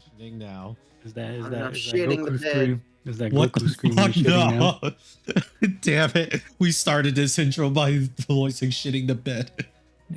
Transitioning now. I'm not Is that shitting the Goku bed. scream? Is that What Goku the scream fuck? you shitting now? No. Damn it. We started this intro by voicing shitting the bed.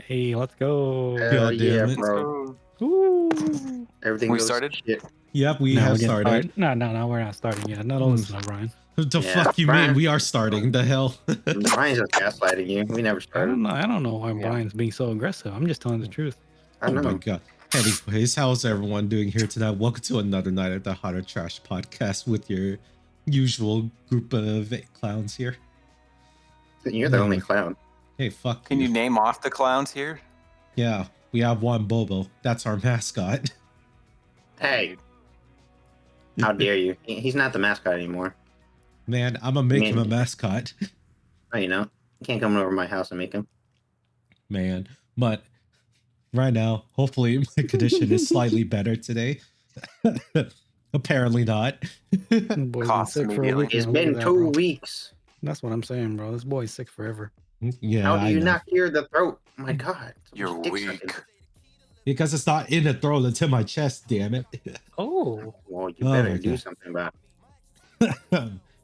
Hey, let's go. Hell God damn yeah, it. bro. So Woo. Everything we goes to started. shit. Yep, we No, have we're getting started. started. No, we're not starting yet. No, don't listen to Brian. The Yeah, fuck you mean? Brian. We are starting. The hell? Brian's just gaslighting you. We never started. I don't know why Yeah. Brian's being so aggressive. I'm just telling the truth. I Oh know. my god. Anyways, how's everyone doing here tonight? Welcome to another night at the Hot or Trash podcast with your usual group of clowns here. You're the only clown. Hey, fuck Can you name off the clowns here? Yeah, we have one Bobo. That's our mascot. Hey, how dare you? He's not the mascot anymore. Man, I'm gonna make him a mascot. Oh, you know, you can't come over to my house and make him. Man, but right now, hopefully my condition is slightly better today. Apparently not. Boy's been Coughs sick for a immediately. week It's now. Look at been that, 2 bro. weeks. That's what I'm saying, bro. This boy's sick forever. Yeah, How do I you know. not hear the throat? My God. You're Dick weak. sucking. Because it's not in the throat, it's in my chest, damn it. Oh. Well, you Oh better my do God. something about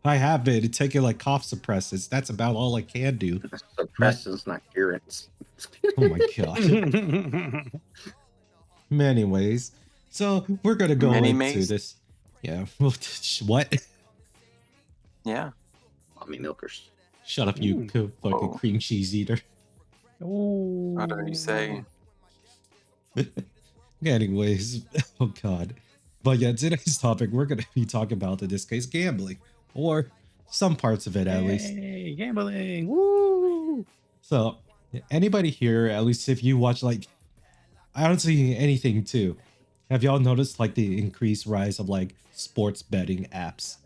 I have been taking like cough suppressants. That's about all I can do. it. Suppressants, not curants. Oh my god. Anyways, so we're gonna go Mini into maze? this. Yeah. What? Yeah. Mommy milkers. Shut up, you fucking Whoa. cream cheese eater. Oh. What do you say? Anyways, oh god. But yeah, today's topic we're gonna be talking about in this case gambling, or some parts of it at least. Hey, gambling. Woo. So, anybody here, at least if you watch like, I don't see anything too. Have y'all noticed like the increased rise of like sports betting apps?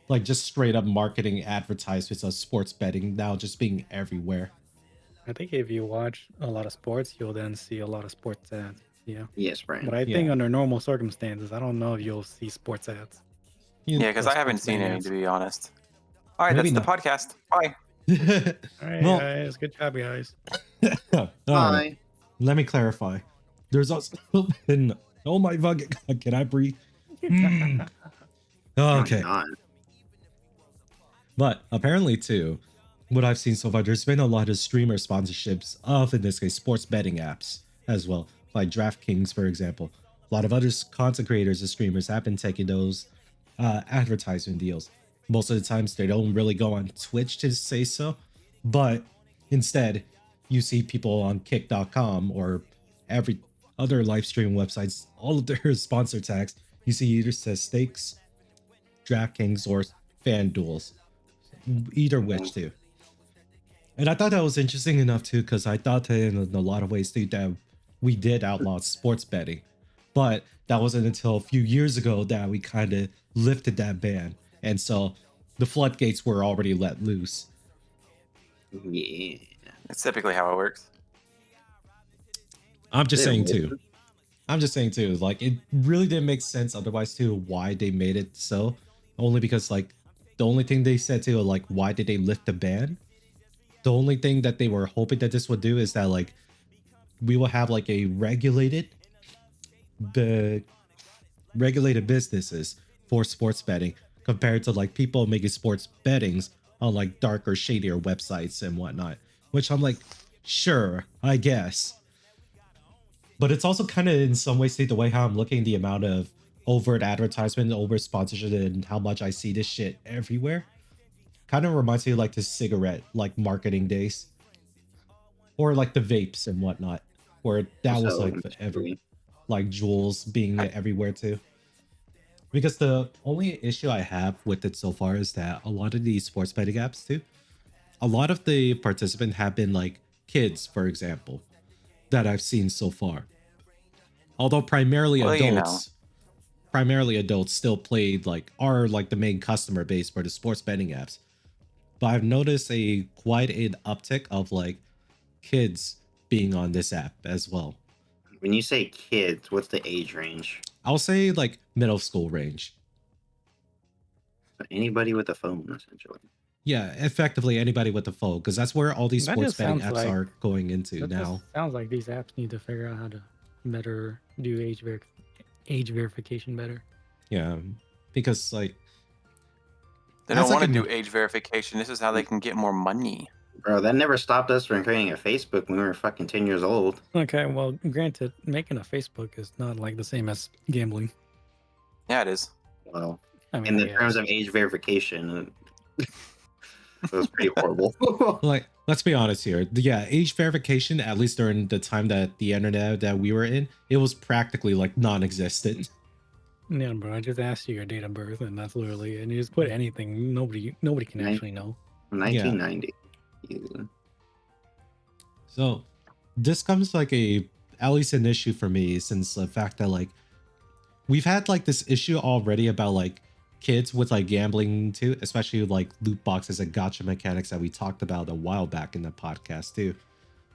Like just straight up marketing advertisements of sports betting now just being everywhere. I think if you watch a lot of sports, you'll then see a lot of sports ads. Yeah. Yes, Brian. But I think Yeah. under normal circumstances, I don't know if you'll see sports ads. Yeah, because I haven't sports seen betting any, apps. to be honest. All right, Maybe that's not. the podcast. Bye. All right, Well- guys. Good job, guys. All right, Bye. let me clarify. There's also been, oh my fucking god, can I breathe? Mm. Okay. Oh, God. But apparently, too, what I've seen so far, there's been a lot of streamer sponsorships of, in this case, sports betting apps as well, like DraftKings, for example. A lot of other content creators and streamers have been taking those advertisement deals. Most of the times, they don't really go on Twitch to say so, but instead, you see people on Kick.com or every other live stream websites, all of their sponsor tags, you see either says Stakes, DraftKings, or FanDuels. Either which too. And I thought that was interesting enough too, because I thought that in a lot of ways too that we did outlaw sports betting, but that wasn't until a few years ago that we kind of lifted that ban, and so the floodgates were already let loose. Yeah. That's typically how it works. I'm just Yeah, saying well, too. I'm just saying too. Like it really didn't make sense otherwise too why they made it so. Only because like the only thing they said too, like why did they lift the ban? The only thing that they were hoping that this would do is that like we will have like a regulated businesses for sports betting compared to like people making sports bettings on like darker, shadier websites and whatnot. Which I'm like, sure, I guess. But it's also kind of in some ways the way how I'm looking the amount of overt advertisement, over sponsorship, and how much I see this shit everywhere. Kind of reminds me of like the cigarette like marketing days, or like the vapes and whatnot, where that was So, like forever, like Jules being everywhere too. Because the only issue I have with it so far is that a lot of these sports betting apps too, a lot of the participants have been like kids, for example, that I've seen so far. Although primarily Well, you know. adults still played like are like the main customer base for the sports betting apps. But I've noticed quite an uptick of like kids being on this app as well. When you say kids, what's the age range? I'll say like middle school range. Anybody with a phone, essentially. Yeah, effectively anybody with a phone, because that's where all these That sports just betting sounds apps like- are going into That now. just sounds like these apps need to figure out how to better do age verification better. Yeah, because like They as don't like want to an do age verification. This is how they can get more money. Bro, that never stopped us from creating a Facebook when we were fucking 10 years old. Okay, well, granted, making a Facebook is not like the same as gambling. Yeah, it is. Well, I mean, in I the terms guess. of age verification, it was pretty horrible. like let's be honest here. Yeah, age verification, at least during the time that the internet that we were in, it was practically like non-existent. Yeah, bro. I just asked you your date of birth, and that's literally, and you just put anything. Nobody can actually know. 1990. So this comes like a at least an issue for me, since the fact that like we've had like this issue already about like kids with like gambling too, especially like loot boxes and gotcha mechanics that we talked about a while back in the podcast too.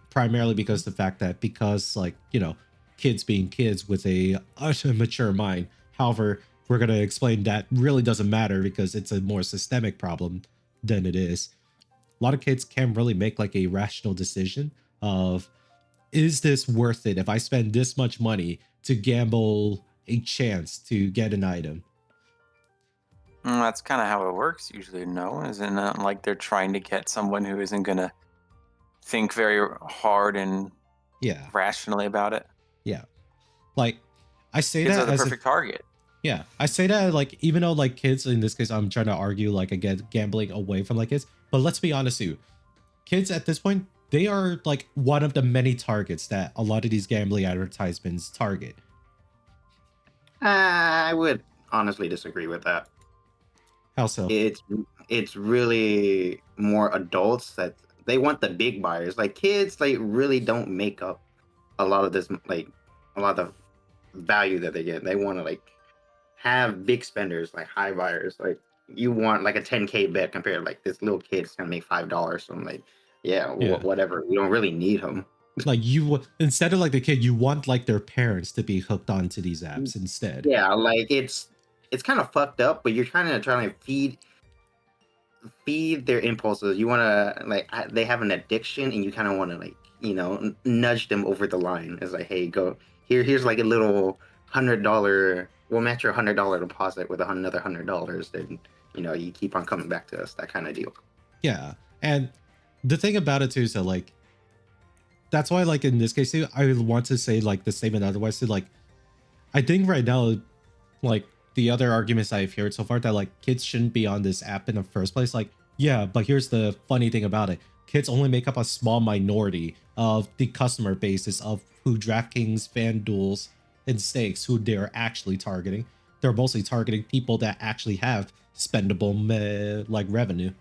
Primarily because the fact that because like, you know, kids being kids with a mature mind. However, we're going to explain that really doesn't matter because it's a more systemic problem than it is. A lot of kids can't really make like a rational decision of, is this worth it if I spend this much money to gamble a chance to get an item? That's kind of how it works usually, no? Isn't it like they're trying to get someone who isn't going to think very hard and Yeah. rationally about it? Yeah. Like, I say Kids that are the as perfect target. yeah, I say that like even though like kids in this case, I'm trying to argue like against gambling away from like kids, but let's be honest too, kids at this point, they are like one of the many targets that a lot of these gambling advertisements target. I would honestly disagree with that. How so? It's really more adults that they want the big buyers. Like kids, like really don't make up a lot of this, like a lot of value that they get. They want to like have big spenders, like high buyers. Like you want like a 10K bet compared to like this little kid's gonna make $5. So I'm like, yeah, Yeah. whatever. You don't really need them. Like instead of like the kid, you want like their parents to be hooked onto these apps instead. Yeah, like it's kind of fucked up, but you're trying to feed their impulses. You want to like they have an addiction, and you kind of want to like nudge them over the line. It's like, hey, go here. Here's like a little $100. We'll match your $100 deposit with another $100. Then you keep on coming back to us. That kind of deal. Yeah, and the thing about it too is that like that's why like in this case too, I want to say like the statement otherwise too, like I think right now like the other arguments I've heard so far that like kids shouldn't be on this app in the first place, like yeah, but here's the funny thing about it, kids only make up a small minority of the customer bases of who DraftKings, FanDuels, and Stakes who they're actually targeting. They're mostly targeting people that actually have spendable like revenue.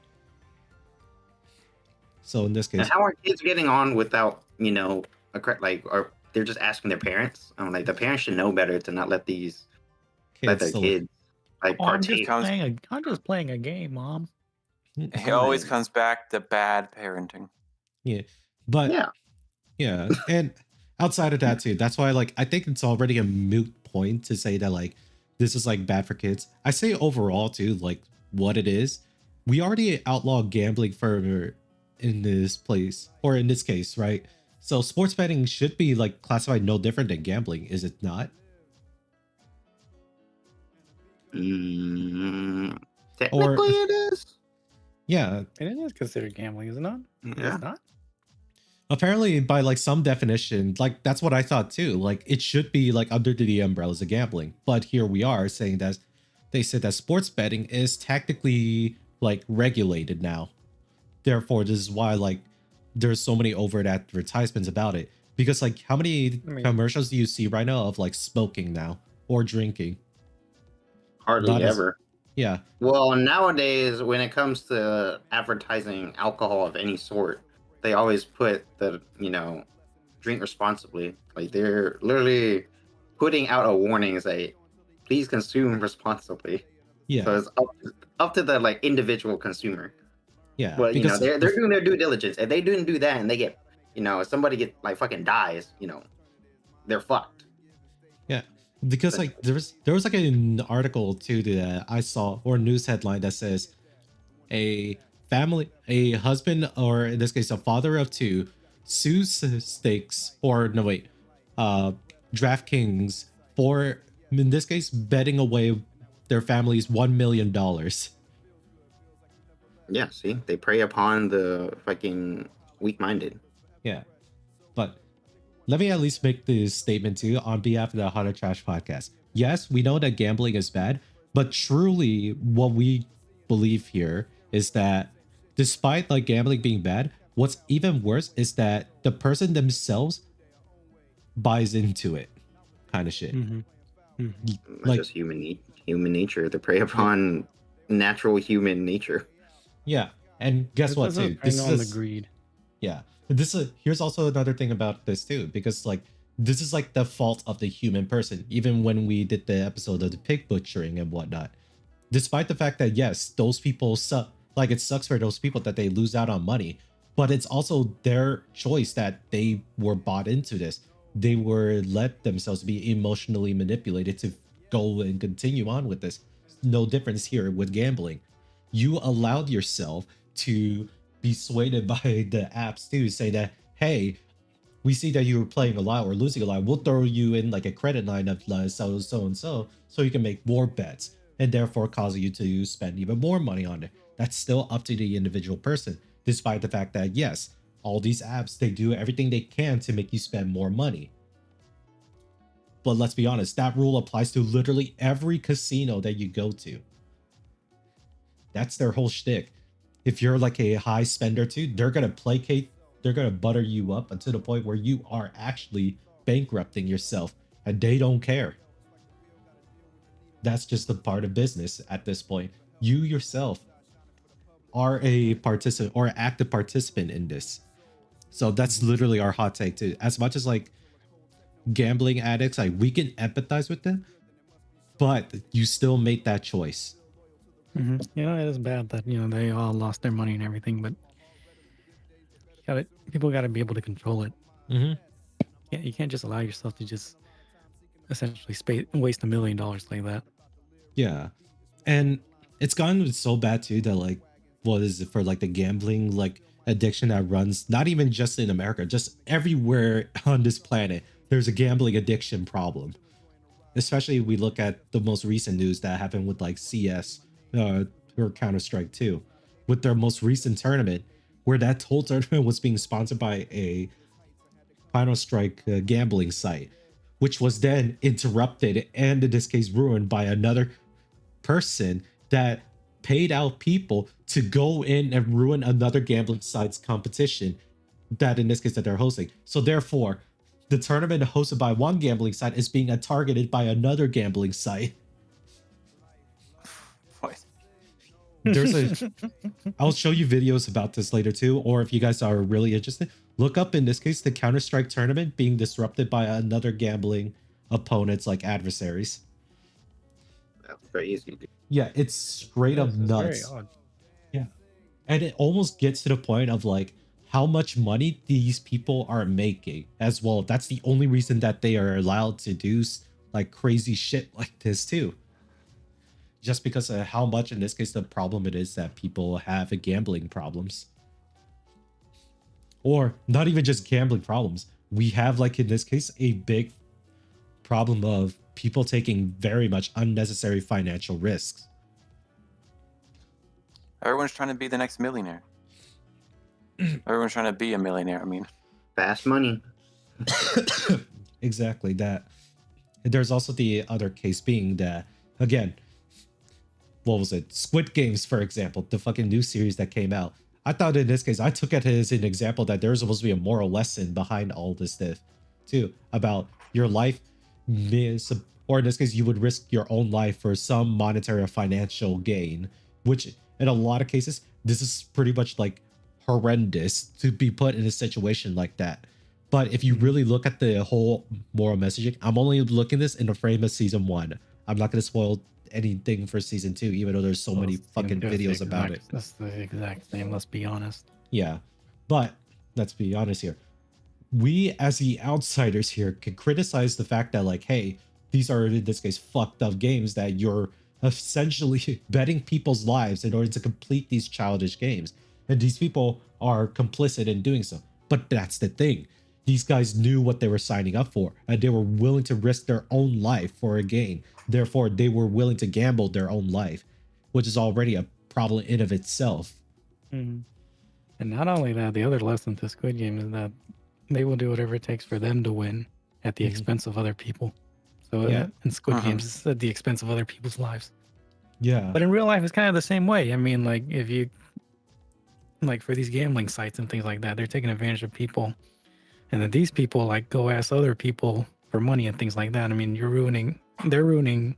So in this case, And how are kids getting on without or they're just asking their parents? Like the parents should know better to not let their kids like Oh, I'm just partake. I'm just playing a game, Mom. It always comes back to bad parenting. Yeah, but yeah, and outside of that too, that's why like I think it's already a moot point to say that like this is like bad for kids. I say overall too, like what it is, we already outlaw gambling for in this place or in this case, right? So sports betting should be like classified no different than gambling, is it not? Technically, it is. Yeah, It is considered gambling, is it not? Yeah. It's not. apparently by like some definition, like that's what I thought too, like it should be like under the umbrellas of gambling, but here we are saying that they said that sports betting is technically like regulated now. Therefore this is why like there's so many overt advertisements about it, because like how many commercials do you see right now of like smoking now or drinking? Hardly Not as- ever. yeah, Well, nowadays, when it comes to advertising alcohol of any sort, they always put the, drink responsibly. Like they're literally putting out a warning say, please consume responsibly. yeah, So it's up to the like individual consumer. yeah, But because they're doing their due diligence. If they didn't do that and they get, if somebody get like fucking dies, they're fucked. yeah, because like there was like an article too that I saw or news headline that says a husband, or in this case a father of two, sues Stakes or no wait, DraftKings for in this case, betting away their family's $1 million. Yeah, see, they prey upon the fucking weak-minded. Yeah. But let me at least make this statement too on behalf of the Hot or Trash podcast. Yes, we know that gambling is bad, but truly what we believe here is that despite like gambling being bad, what's even worse is that the person themselves buys into it, kind of shit. Mm-hmm. That's Like, just human nature. They prey upon natural human nature. yeah. And guess what, too? I know on the greed. Yeah. This is here's also another thing about this too, because like this is like the fault of the human person. Even when we did the episode of the pig butchering and whatnot, despite the fact that yes, those people suck. Like it sucks for those people that they lose out on money, but it's also their choice that they were bought into this. They were let themselves be emotionally manipulated to go and continue on with this. No difference here with gambling. You allowed yourself to be swayed by the apps too, say that, hey, we see that you were playing a lot or losing a lot. We'll throw you in like a credit line of so and so you can make more bets and therefore cause you to spend even more money on it. That's still up to the individual person, despite the fact that yes, all these apps, they do everything they can to make you spend more money. But let's be honest, that rule applies to literally every casino that you go to. That's their whole shtick. If you're like a high spender too, they're gonna placate, they're gonna butter you up to the point where you are actually bankrupting yourself, and they don't care. That's just a part of business at this point. You yourself are a participant or active participant in this. So that's literally our hot take too. As much as like gambling addicts, like we can empathize with them, but you still made that choice. Mm-hmm. It is bad that they all lost their money and everything, but people got to be able to control it. Mm-hmm. Yeah, you can't just allow yourself to just essentially waste $1 million like that. Yeah. And it's gotten so bad too that like what is it for like the gambling like addiction that runs not even just in America, just everywhere on this planet. There's a gambling addiction problem. Especially if we look at the most recent news that happened with like CS or Counter-Strike 2 with their most recent tournament where that whole tournament was being sponsored by a Counter-Strike gambling site, which was then interrupted and in this case ruined by another person that paid out people to go in and ruin another gambling site's competition that in this case that they're hosting. So therefore, the tournament hosted by one gambling site is being targeted by another gambling site. What? There's a I'll show you videos about this later too, or if you guys are really interested, look up in this case the Counter-Strike tournament being disrupted by another gambling opponents like adversaries. That's very easy. Yeah, it's straight up It's nuts. very odd. Yeah. And it almost gets to the point of like how much money these people are making as well. That's the only reason that they are allowed to do like crazy shit like this too. Just because of how much, in this case, the problem it is that people have gambling problems. Or not even just gambling problems. We have, like in this case, a big problem of people taking very much unnecessary financial risks. Everyone's trying to be the next millionaire. Everyone's trying to be a millionaire. I mean, Fast money. Exactly that. There's also the other case being that, again, what was it? Squid Games, for example, the fucking new series that came out. I thought in this case, I took it as an example that there's supposed to be a moral lesson behind all this stuff, too, about your life, or in this case, you would risk your own life for some monetary or financial gain, which in a lot of cases, this is pretty much like horrendous to be put in a situation like that. But if you really look at the whole moral messaging, I'm only looking this in the frame of season 1. I'm not going to spoil anything for season 2, even though there's so many fucking videos about it. That's the exact same. Let's be honest. Yeah, but let's be honest here. We as the outsiders here can criticize the fact that like, hey, these are in this case fucked up games that you're essentially betting people's lives in order to complete these childish games, and these people are complicit in doing so. But that's the thing. these guys knew what they were signing up for, and they were willing to risk their own life for a gain. Therefore, they were willing to gamble their own life, which is already a problem in of itself. Mhm. And not only that, the other lesson to Squid Game is that they will do whatever it takes for them to win at the Mhm. expense of other people. So Yeah. in Squid Mhm. Games, it's at the expense of other people's lives. Yeah. But in real life, it's kind of the same way. I mean, like if you like for these gambling sites and things like that, they're taking advantage of people, and then these people like go ask other people for money and things like that. I mean, they're ruining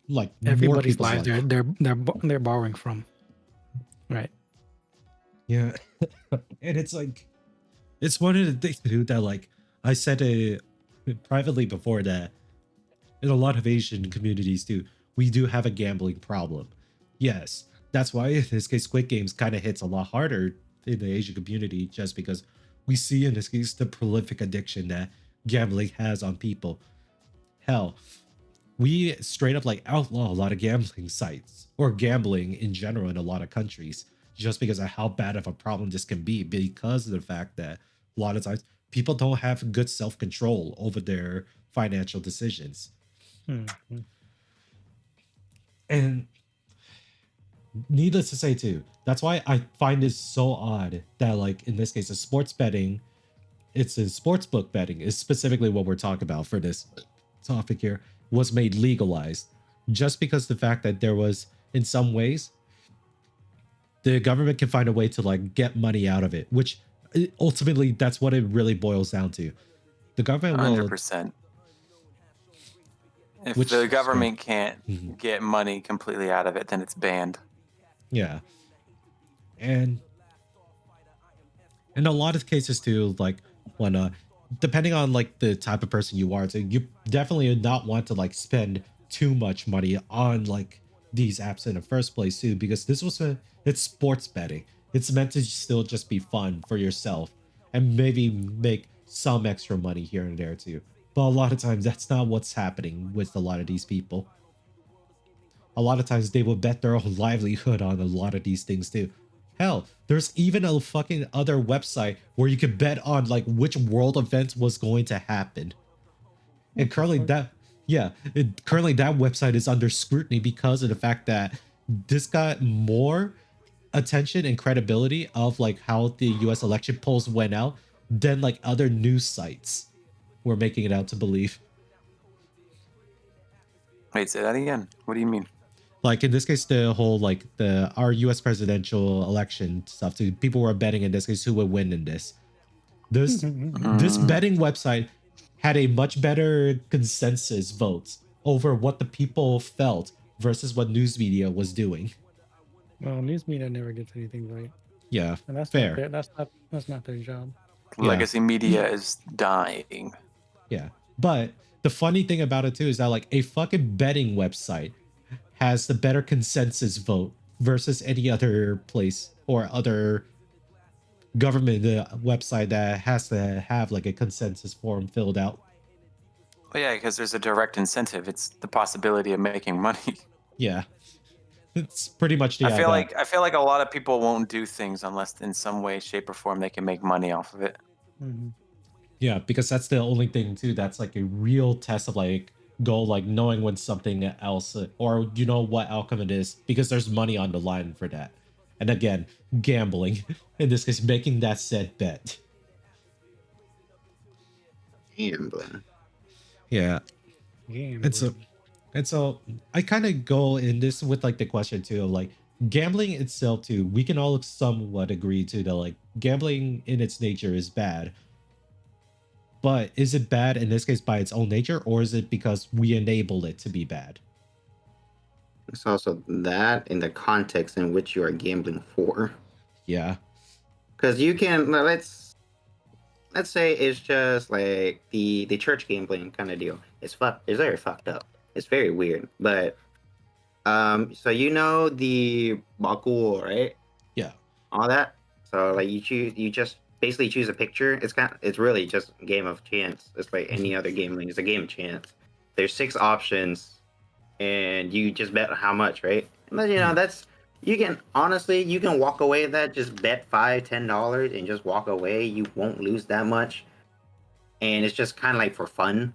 Like more everybody's people's lives. life. They're borrowing from, right? Yeah. And it's like, it's one of the things, dude, that like I said it privately before, that in a lot of Asian communities too, we do have a gambling problem. Yes, that's why in this case Squid Games kind of hits a lot harder in the Asian community, just because we see in this case the prolific addiction that gambling has on people. Hell, we straight up like outlaw a lot of gambling sites or gambling in general in a lot of countries, just because of how bad of a problem this can be, because of the fact that a lot of times people don't have good self-control over their financial decisions. Mhm. And needless to say too, that's why I find this so odd that like in this case a sports betting, it's a sports book betting is specifically what we're talking about for this topic here, was made legalized, just because the fact that there was in some ways the government can find a way to like get money out of it, which ultimately that's what it really boils down to. The government will 100%. If Which- the government can't Mhm. get money completely out of it, then it's banned. Yeah. And in a lot of cases too, like when depending on like the type of person you are, so you definitely would not want to like spend too much money on like these apps in the first place too, because it's sports betting. It's meant to still just be fun for yourself and maybe make some extra money here and there too. But a lot of times that's not what's happening with a lot of these people. A lot of times they will bet their own livelihood on a lot of these things too. Hell, there's even a fucking other website where you could bet on like which world event was going to happen. And currently currently that website is under scrutiny because of the fact that this got more attention and credibility of like how the US election polls went out than like other news sites were making it out to believe. Wait, say that again. What do you mean? Like in this case, the whole like our US presidential election stuff too, people were betting in this case who would win in this. This betting website had a much better consensus votes over what the people felt versus what news media was doing. Well, news media never gets anything right, Yeah, and that's fair. not that's not their job. Yeah. Legacy media is dying. Yeah. But the funny thing about it too is that like a fucking betting website has the better consensus vote versus any other place or other government website that has to have like a consensus form filled out. Well, yeah, because there's a direct incentive. It's the possibility of making money. Yeah. It's pretty much the I feel like a lot of people won't do things unless in some way, shape, or form they can make money off of it. Yeah, because that's the only thing too that's like a real test of like goal, like knowing when something else or you know what outcome it is, because there's money on the line for that. And again, gambling, in this case, making that said bet. Gambling. Yeah. Game. And so I kind of go in this with like the question too of like gambling itself too. We can all somewhat agree to that like gambling in its nature is bad. But is it bad in this case by its own nature, or is it because we enable it to be bad? It's also that in the context in which you are gambling for. Yeah. Because you can let's say it's just like the church gambling kind of deal. It's very fucked up. It's very weird. But so you know the Bakuo, right? Yeah. All that. So like you just basically choose a picture. It's really just a game of chance. It's like any other gambling. It's a game of chance. There's 6 options, and you just bet how much, right? And then, you know that's you can walk away with that. Just bet $5-10 and just walk away. You won't lose that much. and it's just kind of like for fun.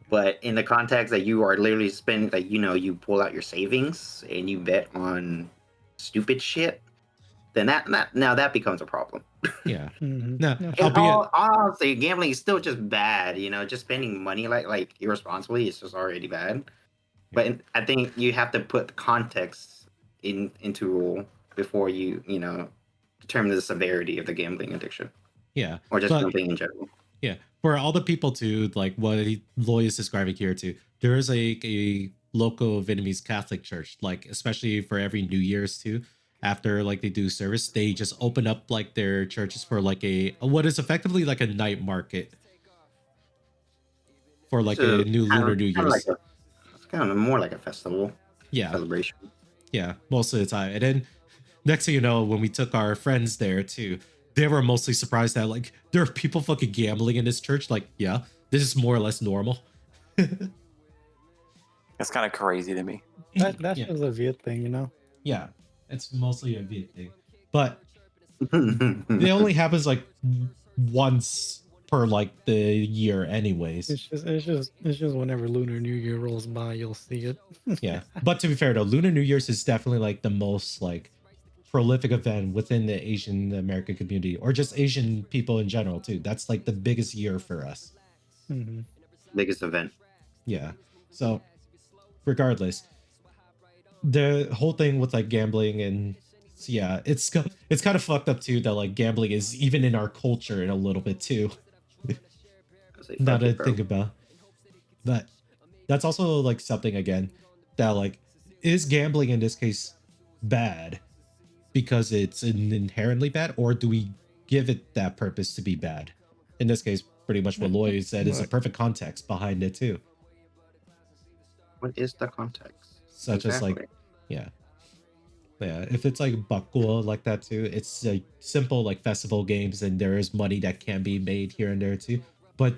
But in the context that you are literally spending, like, you pull out your savings and you bet on stupid shit, then that becomes a problem. Yeah. Mhm. Now, Yeah, And albeit, honestly, gambling is still just bad. Just spending money like irresponsibly is just already bad. But I think you have to put the context into rule before you determine the severity of the gambling addiction yeah, or just but gambling in general. yeah, for all the people too, like what Loy is describing here too, there is a local Vietnamese Catholic church, like especially for every New Year's too. After like they do service, they just open up like their churches for like a what is effectively like a night market for like So a new Lunar New Year's. it's kind of more like a festival Yeah, celebration. yeah, most of the time. And then next thing you know, when we took our friends there too, they were mostly surprised that like there are people fucking gambling in this church. Like, yeah, this is more or less normal. That's kind of crazy to me. that's Yeah. just a Viet thing, you know. Yeah, it's mostly a Viet thing, but it only happens like once per like the year, anyways. It's just whenever Lunar New Year rolls by, you'll see it. Yeah, but to be fair though, Lunar New Year's is definitely like the most like prolific event within the Asian American community, or just Asian people in general too. That's like the biggest year for us. Hmm. Biggest event. Yeah. So, regardless, the whole thing with like gambling and yeah, it's kind of fucked up too that like gambling is even in our culture in a little bit too. I say, Now fuck to it, bro. think about, but that's also like something again that like is gambling in this case bad because it's inherently bad, or do we give it that purpose to be bad? In this case, pretty much what Lloyd said is a Look, perfect context behind it too, What is the context? such as like yeah. Yeah, if it's like bakua like that too, it's like simple like festival games and there is money that can be made here and there too. But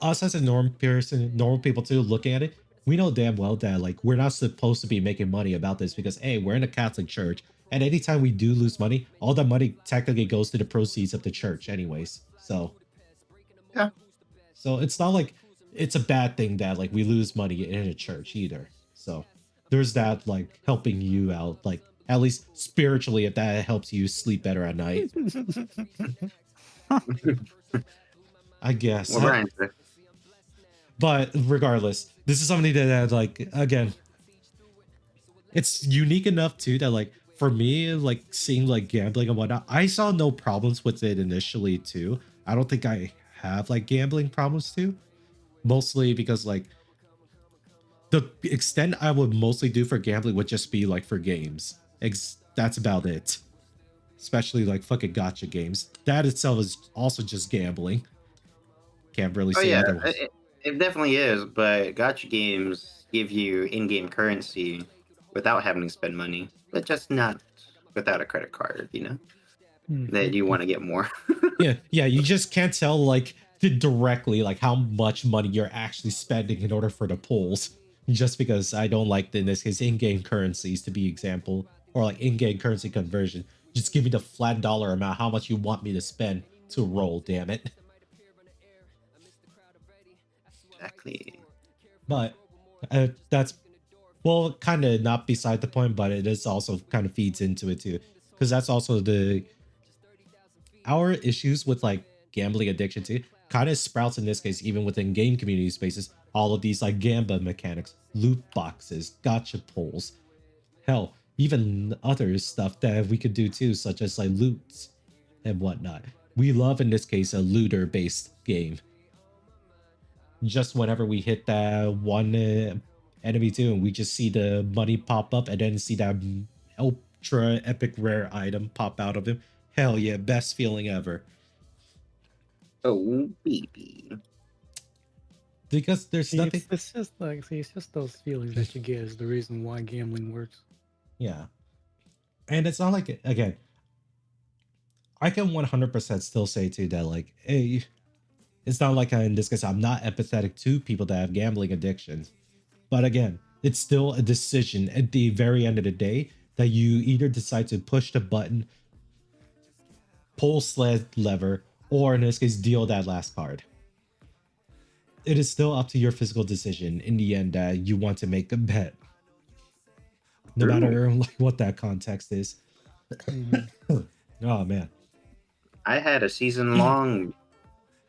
us as a normal people too, looking at it, we know damn well that like we're not supposed to be making money about this because hey, we're in a Catholic church, and anytime we do lose money, all that money technically goes to the proceeds of the church, anyways. So Yeah. so it's not like it's a bad thing that like we lose money in a church either. So there's that like helping you out, like at least spiritually, if that helps you sleep better at night. I guess. Well, Brian said, But regardless, this is something that like again, it's unique enough too that like for me, like seeing like gambling and whatnot, I saw no problems with it initially too. I don't think I have like gambling problems too. Mostly because like the extent I would mostly do for gambling would just be like for games. That's about it. Especially like fucking gotcha games. That itself is also just gambling. Can't really oh say yeah, otherwise. it definitely is. But gotcha games give you in-game currency without having to spend money, but just not without a credit card. That you want to get more. Yeah, you just can't tell like directly like how much money you're actually spending in order for the pulls. Just because I don't like in this case in-game currencies to be example, or like in-game currency conversion. Just give me the flat dollar amount, how much you want me to spend to roll, damn it. Exactly. But that's well, kind of not beside the point, but it is also kind of feeds into it too, because that's also our issues with like gambling addiction too. Kind of sprouts in this case, even within game community spaces. All of these like gamba mechanics, loot boxes, gotcha pulls, hell, even other stuff that we could do too, such as like loots and whatnot. We love in this case a looter-based game. Just whenever we hit that one enemy too, and we just see the money pop up and then see that ultra epic rare item pop out of him. Hell yeah, best feeling ever. Oh baby. Because there's See, nothing. it's just like, it's just those feelings that you get is the reason why gambling works. Yeah. And it's not like, again, I can 100% still say too that like, hey, it's not like in this case, I'm not empathetic to people that have gambling addictions. But again, it's still a decision at the very end of the day that you either decide to push the button, pull sled lever, or in this case, deal that last card. it is still up to your physical decision in the end that you want to make a bet, no True. matter like what that context is. Mhm. Oh man. I had a season long.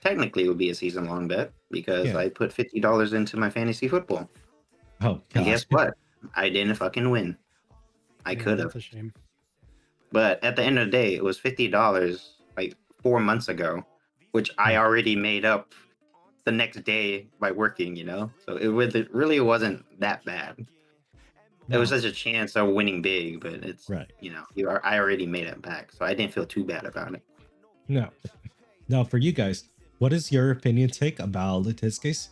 Technically, it would be a season long bet because Yeah. I put $50 into my fantasy football, Oh and god. guess what? I didn't fucking win. I Yeah, could have, that's a shame. but at the end of the day, it was $50 like 4 months ago, which I already made up the next day by working. So it really wasn't that bad. It was No. such a chance of winning big, but it's Right. I already made it back, so I didn't feel too bad about it. No. Now for you guys, what is your opinion take about in this case?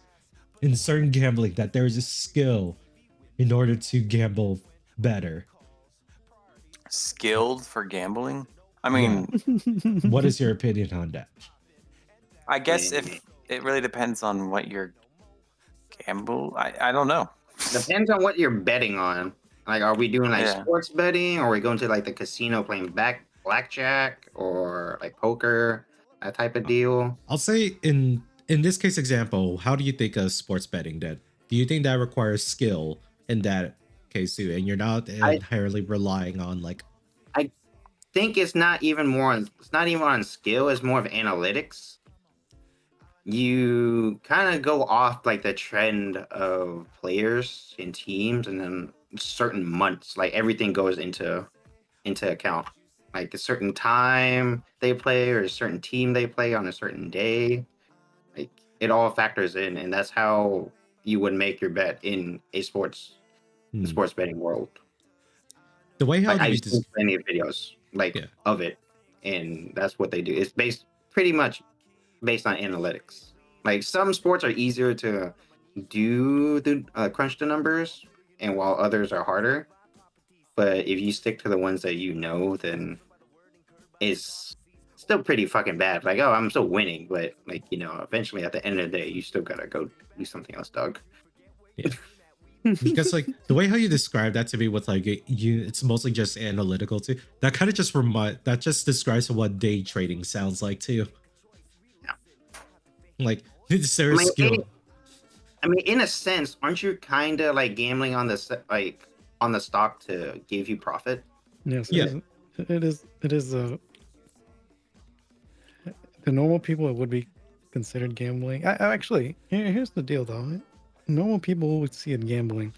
In certain gambling that there is a skill in order to gamble better. Skilled for gambling. I Yeah. mean, What is your opinion on that? I guess Yeah. if it really depends on what you're gamble. I don't know. Depends on what you're betting on. Like, are we doing like Yeah. sports betting, or are we going to like the casino playing blackjack or like poker, that type of deal? I'll say in this case example, how do you think of sports betting then? Do you think that requires skill in that case too, and you're not I entirely relying on like I think it's not even on skill. It's more of analytics. You kind of go off like the trend of players and teams, and then certain months, like everything goes into account. Like a certain time they play or a certain team they play on a certain day. Like it all factors in, and that's how you would make your bet in the sports betting world. the way how Like do you I've just seen plenty of videos yeah. of it, and that's what they do. It's pretty much based on analytics. Like some sports are easier to do the crunch the numbers, and while others are harder. But if you stick to the ones that then it's still pretty fucking bad. Like, oh, I'm still winning, but like eventually at the end of the day, you still gotta go do something else, dog. Yeah. Because like the way how you describe that to me with like it's mostly just analytical too. That kind of just describes what day trading sounds like too. Yeah. Like is there I a mean, skill? in a sense, aren't you kind of like gambling on on the stock to give you profit? Yes, Yeah. it is. It is the normal people, it would be considered gambling. I actually, here's the deal though. Normal people would see it gambling,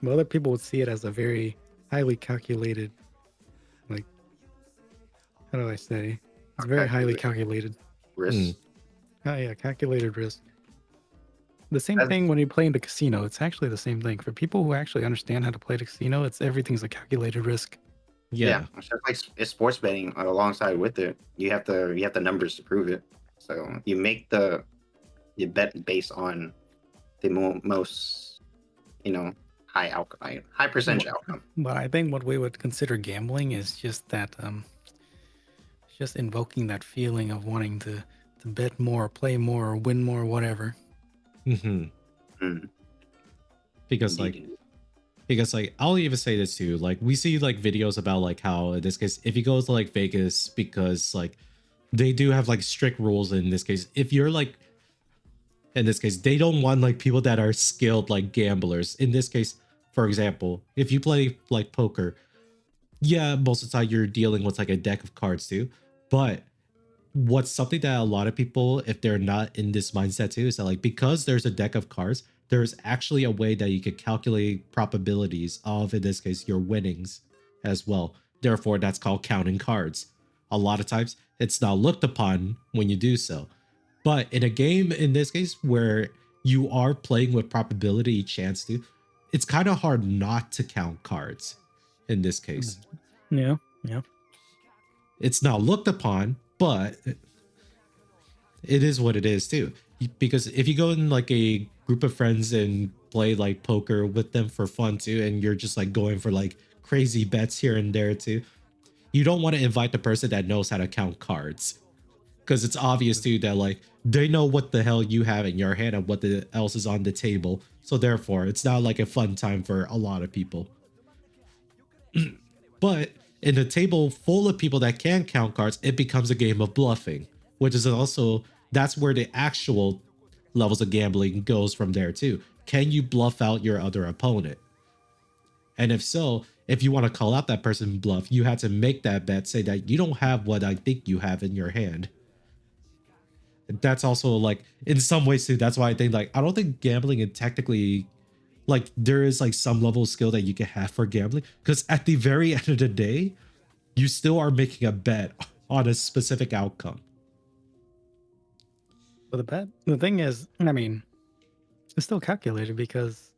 but other people would see it as a very highly calculated, like, how do I say? It's very highly calculated. Risk. Oh yeah, calculated risk. The same That's- thing when you play in the casino. It's actually the same thing. For people who actually understand how to play the casino, everything's a calculated risk. Yeah. It's just like it's sports betting alongside with it. You have the numbers to prove it. So you bet based on the most high percentage outcome. But I think what we would consider gambling is just that just invoking that feeling of wanting to bet more, play more, or win more, whatever. Mm. Because Indeed. like I'll even say this too. Like we see like videos about like how in this case, if you go to like Vegas, because like they do have like strict rules in this case. If you're like in this case, they don't want like people that are skilled like gamblers. In this case, for example, if you play like poker, yeah, most of the time you're dealing with like a deck of cards too. But what's something that a lot of people, if they're not in this mindset too, is that like because there's a deck of cards, there's actually a way that you could calculate probabilities of, in this case, your winnings as well. Therefore, that's called counting cards. A lot of times it's not looked upon when you do so. But in a game, in this case, where you are playing with probability chance to, it's kind of hard not to count cards in this case. Yeah. It's not looked upon, but it is what it is too. Because if you go in like a group of friends and play like poker with them for fun too, and you're just like going for like crazy bets here and there too, you don't want to invite the person that knows how to count cards. Because it's obvious too that like they know what the hell you have in your hand and what else is on the table. So therefore, it's not like a fun time for a lot of people. But in a table full of people that can count cards, it becomes a game of bluffing, which is also, that's where the actual levels of gambling goes from there too. Can you bluff out your other opponent? And if so, if you want to call out that person bluff, you had to make that bet, say that you don't have what I think you have in your hand. That's also like in some ways too. That's why I think like I don't think gambling is technically like there is like some level of skill that you can have for gambling, because at the very end of the day, you still are making a bet on a specific outcome. But the thing is, I mean, it's still calculated because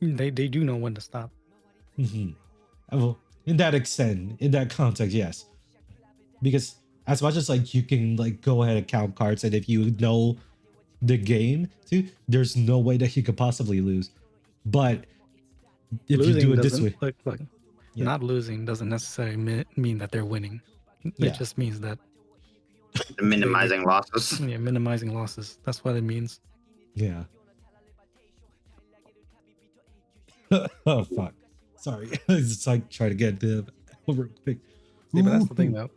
they do know when to stop. Mm-hmm. Well, in that extent, in that context, yes, because as much as like you can like go ahead and count cards, and if you know the game too, there's no way that you could possibly lose. But if you do it this way, look, yeah. not losing doesn't necessarily mean that they're winning. Yeah. It just means that Minimizing losses. yeah, minimizing losses. That's what it means. Yeah. Oh fuck. Sorry. It's like trying to get the real quick. See, but that's the thing though.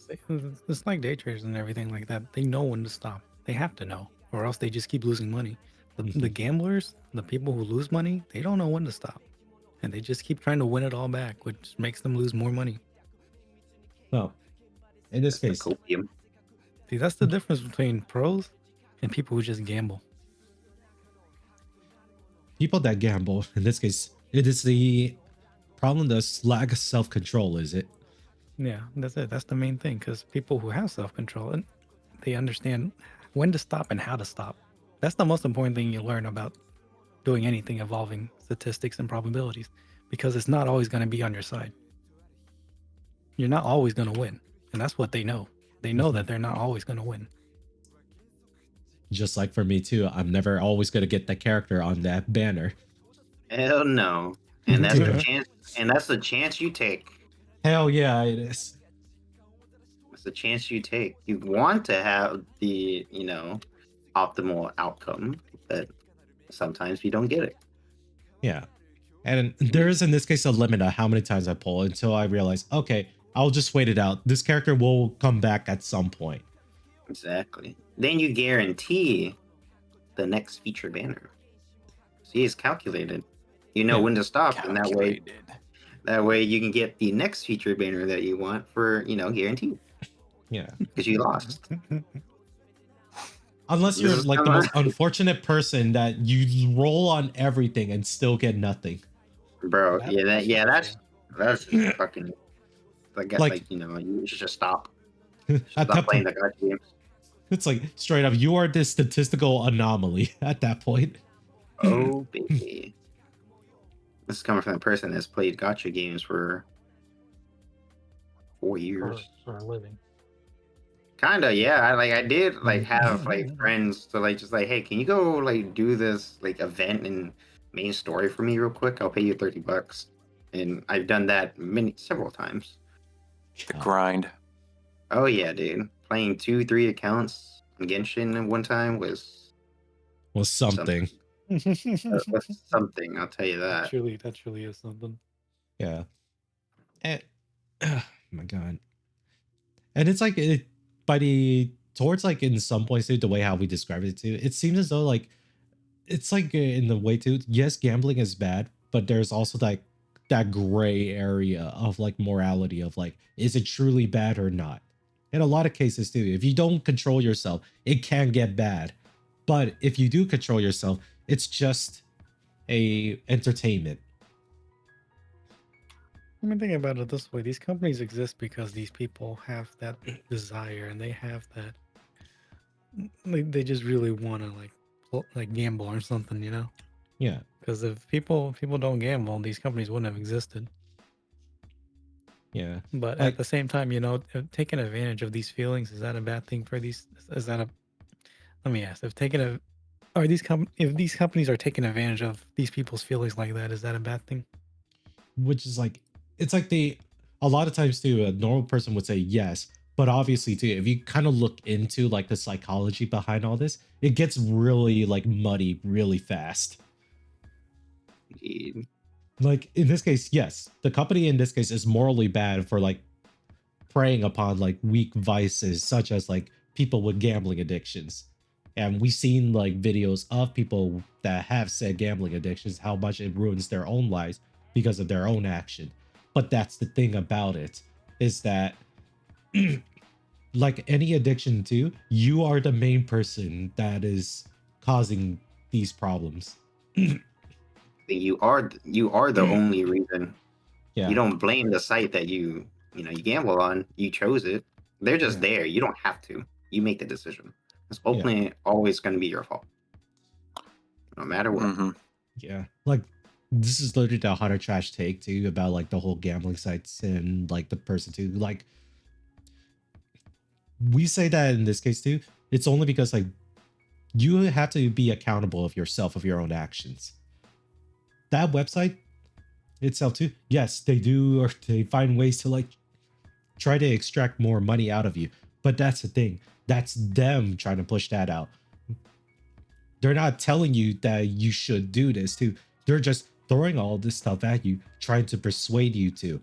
It's like day traders and everything like that. They know when to stop. They have to know, or else they just keep losing money. The gamblers, the people who lose money, they don't know when to stop, and they just keep trying to win it all back, which makes them lose more money. Well, in this case, Copium. See, that's the difference between pros and people who just gamble. people that gamble, in this case, it is the problem, the lack of self-control, is it? Yeah, that's it. That's the main thing, because people who have self-control, and they understand when to stop and how to stop. That's the most important thing you learn about doing anything involving statistics and probabilities, because it's not always going to be on your side. You're not always going to win, and that's what they know. They know that they're not always going to win. Just like for me too, I'm never always going to get the character on that banner. Hell no. And that's the chance. And that's the chance you take. Hell yeah, it is. It's the chance you take. You want to have the, optimal outcome, but sometimes you don't get it. Yeah. And there is, in this case, a limit on how many times I pull until I realize, okay, I'll just wait it out. This character will come back at some point. Exactly. Then you guarantee the next feature banner. See, it's calculated. You know when to stop, and that way you can get the next feature banner that you want for, guaranteed. Yeah. Because you lost. Unless you're like the most unfortunate person that you roll on everything and still get nothing. Bro, that's fucking you should just stop. Stop playing the card games. It's like straight up, you are this statistical anomaly at that point. Oh baby. This is coming from a person that's played gacha games for 4 years. For a living. Kinda, yeah. I did have friends to hey, can you go do this event and main story for me real quick? I'll pay you $30. And I've done that several times. The grind. Oh yeah, dude. Playing 2-3 accounts on Genshin one time was something. was something, I'll tell you that. That truly is something. Yeah. And, oh my god. And it's like towards in some points too, the way how we describe it too, it seems as though it's in the way too, yes, gambling is bad, but there's also that gray area of morality of is it truly bad or not? In a lot of cases too, if you don't control yourself, it can get bad. But if you do control yourself, it's just a entertainment. I mean, think about it this way: these companies exist because these people have that desire, and they have that. They just really want to gamble or something, Yeah. Because if people don't gamble, these companies wouldn't have existed. Yeah. But at the same time, taking advantage of these feelings, is that a bad thing for these? Let me ask: if these companies are taking advantage of these people's feelings like that, is that a bad thing? Which is it's a lot of times too, a normal person would say yes, but obviously too, if you kind of look into the psychology behind all this, it gets really muddy really fast. Indeed. In this case, yes, the company in this case is morally bad for preying upon weak vices such as people with gambling addictions. And we've seen like videos of people that have said gambling addictions, how much it ruins their own lives because of their own action. But that's the thing about it, is that like any addiction too, you are the main person that is causing these problems. You are the only reason. Yeah. You don't blame the site that you gamble on. You chose it. They're just Yeah. there. You don't have to. You make the decision. It's Yeah. ultimately always going to be your fault, no matter what. Mm-hmm. Yeah. Like this is literally the hotter trash take too about like the whole gambling sites and like the person too. Like we say that in this case too, it's only because like you have to be accountable of yourself, of your own actions. That website itself too, yes, they do, or they find ways to like try to extract more money out of you. But that's the thing. That's them trying to push that out. They're not telling you that you should do this too. They're just throwing all this stuff at you, trying to persuade you to.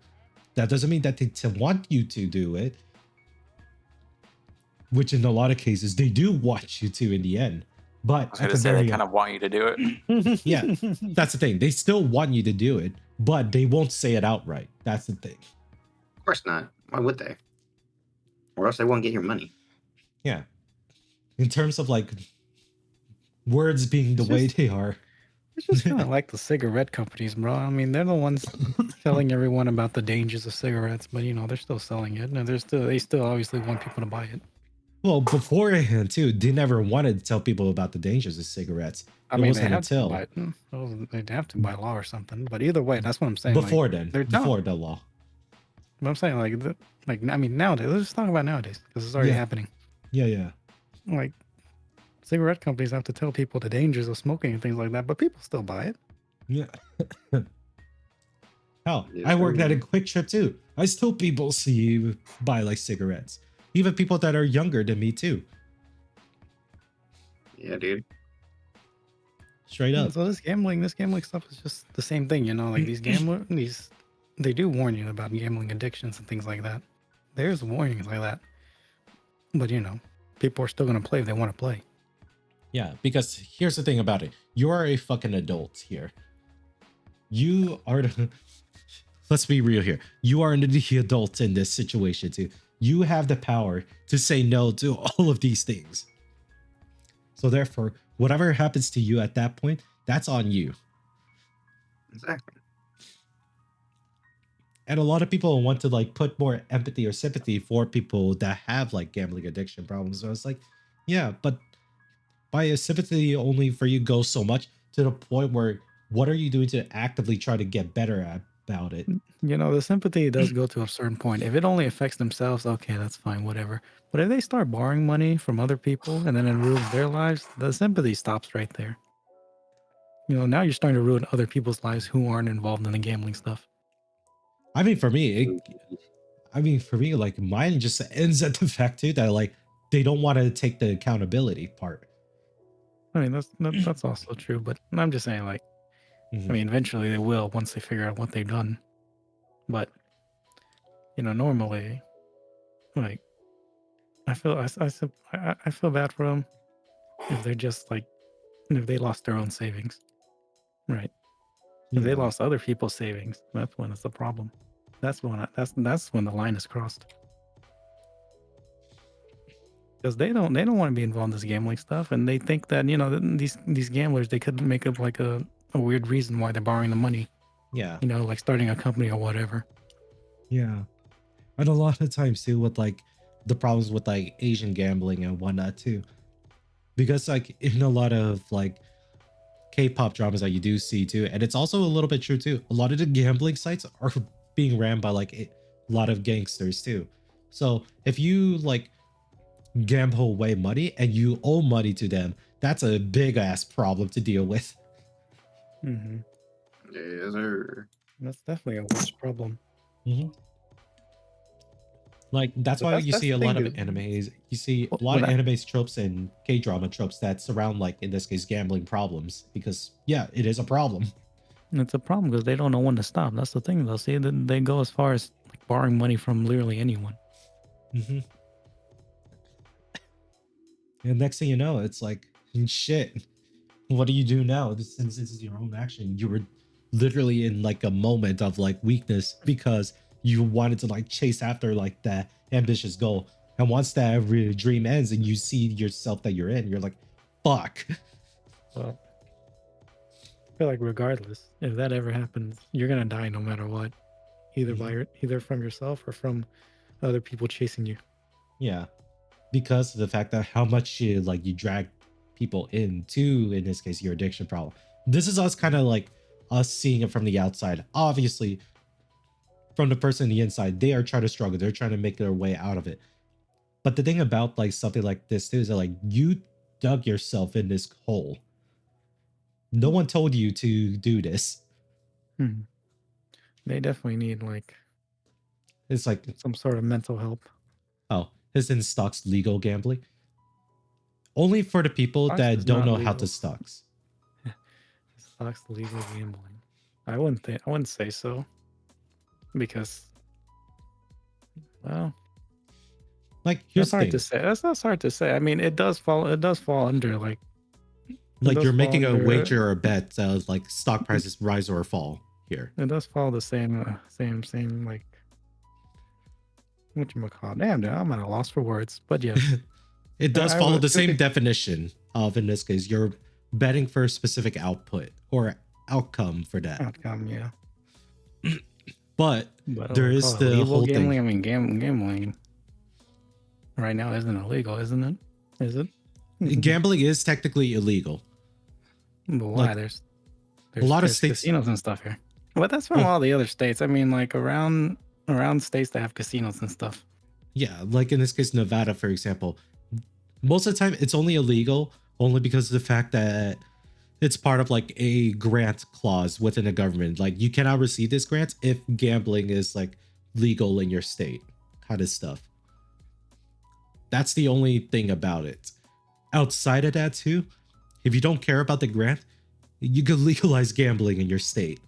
That doesn't mean that they want you to do it, which in a lot of cases they do want you to in the end. I But was at going the to say they very kind of want you to do it. yeah, that's the thing. They still want you to do it, but they won't say it outright. That's the thing. Of course not. Why would they? Or else they won't get your money. Yeah. In terms of like words being the It's way just- they are. It's just kind of like the cigarette companies, bro. I mean, they're the ones telling everyone about the dangers of cigarettes, but they're still selling it, and they still obviously want people to buy it. Well, beforehand too, they never wanted to tell people about the dangers of cigarettes. I It mean, they wasn't have to until buy it. They'd have to by law or something. But either way, that's what I'm saying. before like, then, they're before not. the law. But I'm saying I mean, nowadays. Let's just talk about nowadays because it's already Yeah. happening. Yeah. Like, cigarette companies have to tell people the dangers of smoking and things like that, but people still buy it. Yeah. Hell, Yes, I worked at a sir. Quick Trip too. I still people see buy like cigarettes. Even people that are younger than me too. Yeah, dude. Straight up. So this gambling stuff is just the same thing, like these gamblers, they do warn you about gambling addictions and things like that. There's warnings like that. But people are still gonna play if they want to play. Yeah, because here's the thing about it. You are a fucking adult here. You are the, let's be real here. You are the adult in this situation too. You have the power to say no to all of these things. So therefore, whatever happens to you at that point, that's on you. Exactly. And a lot of people want to like put more empathy or sympathy for people that have like gambling addiction problems. So it's like, yeah, but by a sympathy only for you goes so much to the point where what are you doing to actively try to get better about it? The sympathy does go to a certain point. If it only affects themselves, okay, that's fine, whatever. But if they start borrowing money from other people and then it ruins their lives, the sympathy stops right there. Now you're starting to ruin other people's lives who aren't involved in the gambling stuff. I mean, for me, like mine just ends at the fact too that like they don't want to take the accountability part. I mean, that's also true, but I'm just saying, like, Mhm. I mean, eventually they will once they figure out what they've done. But normally, like, I feel bad for them if they're just like if they lost their own savings, right? If they Yeah. lost other people's savings, that's when it's a problem. That's when that's when the line is crossed. Because they don't want to be involved in this gambling stuff, and they think that these gamblers, they could make up like a weird reason why they're borrowing the money. Yeah. Like starting a company or whatever. Yeah. And a lot of times too with like the problems with like Asian gambling and whatnot too. Because like in a lot of like K-pop dramas that you do see too, and it's also a little bit true too. A lot of the gambling sites are being ran by like a lot of gangsters too. So if you like gamble away money and you owe money to them, that's a big ass problem to deal with. Mm-hmm. Yes, sir. That's definitely a worse problem. Mm-hmm. Like that's But why you that's see the a lot of thing is- animes. You see a Well, lot of when I- animes tropes and K-drama tropes that surround like in this case gambling problems because yeah, it is a problem. It's a problem because they don't know when to stop. That's the thing. They'll see that they go as far as like borrowing money from literally anyone. Mm-hmm. And next thing you know, it's like, shit, what do you do now? Since this is your own action, you were literally in like a moment of like weakness because you wanted to like chase after like that ambitious goal. And once that dream ends and you see yourself that you're in, you're like, fuck. Well, I feel like regardless, if that ever happens, you're gonna die no matter what, either from yourself or from other people chasing you. Yeah. Because of the fact that how much you like you drag people into, in this case, your addiction problem. This is us kind of like us seeing it from the outside. Obviously, from the person on the inside, they are trying to struggle. They're trying to make their way out of it. But the thing about like something like this too is that like you dug yourself in this hole. No one told you to do this. Hmm. They definitely need like It's like, some sort of mental help. oh, isn't stocks legal gambling? Only for the people Stocks that is don't not know how legal. to stocks. Stocks legal gambling. I wouldn't say so. Because, well, Like, here's that's the hard to thing. say. That's hard to say. I mean, it does fall under like Like, does you're fall making a under- wager or a bet like stock prices rise or fall here. it does follow the same like whatchamacallit. Damn, dude, I'm at a loss for words. But yes. It does I follow would- the it same could- definition of, in this case, you're betting for a specific output or outcome for that. outcome, yeah. But But there we is call it the legal whole gambling. thing. I mean, gambling right now isn't illegal, isn't it? Is it? Gambling is technically illegal. But why? Like, There's lot of there's states- casinos and stuff here. But that's from Oh. all the other states. I mean, like around states that have casinos and stuff. Yeah, like in this case, Nevada, for example. Most of the time, it's only illegal only because of the fact that it's part of like a grant clause within the government. Like, you cannot receive this grant if gambling is like legal in your state, kind of stuff. That's the only thing about it. Outside of that, too, if you don't care about the grant, you could legalize gambling in your state.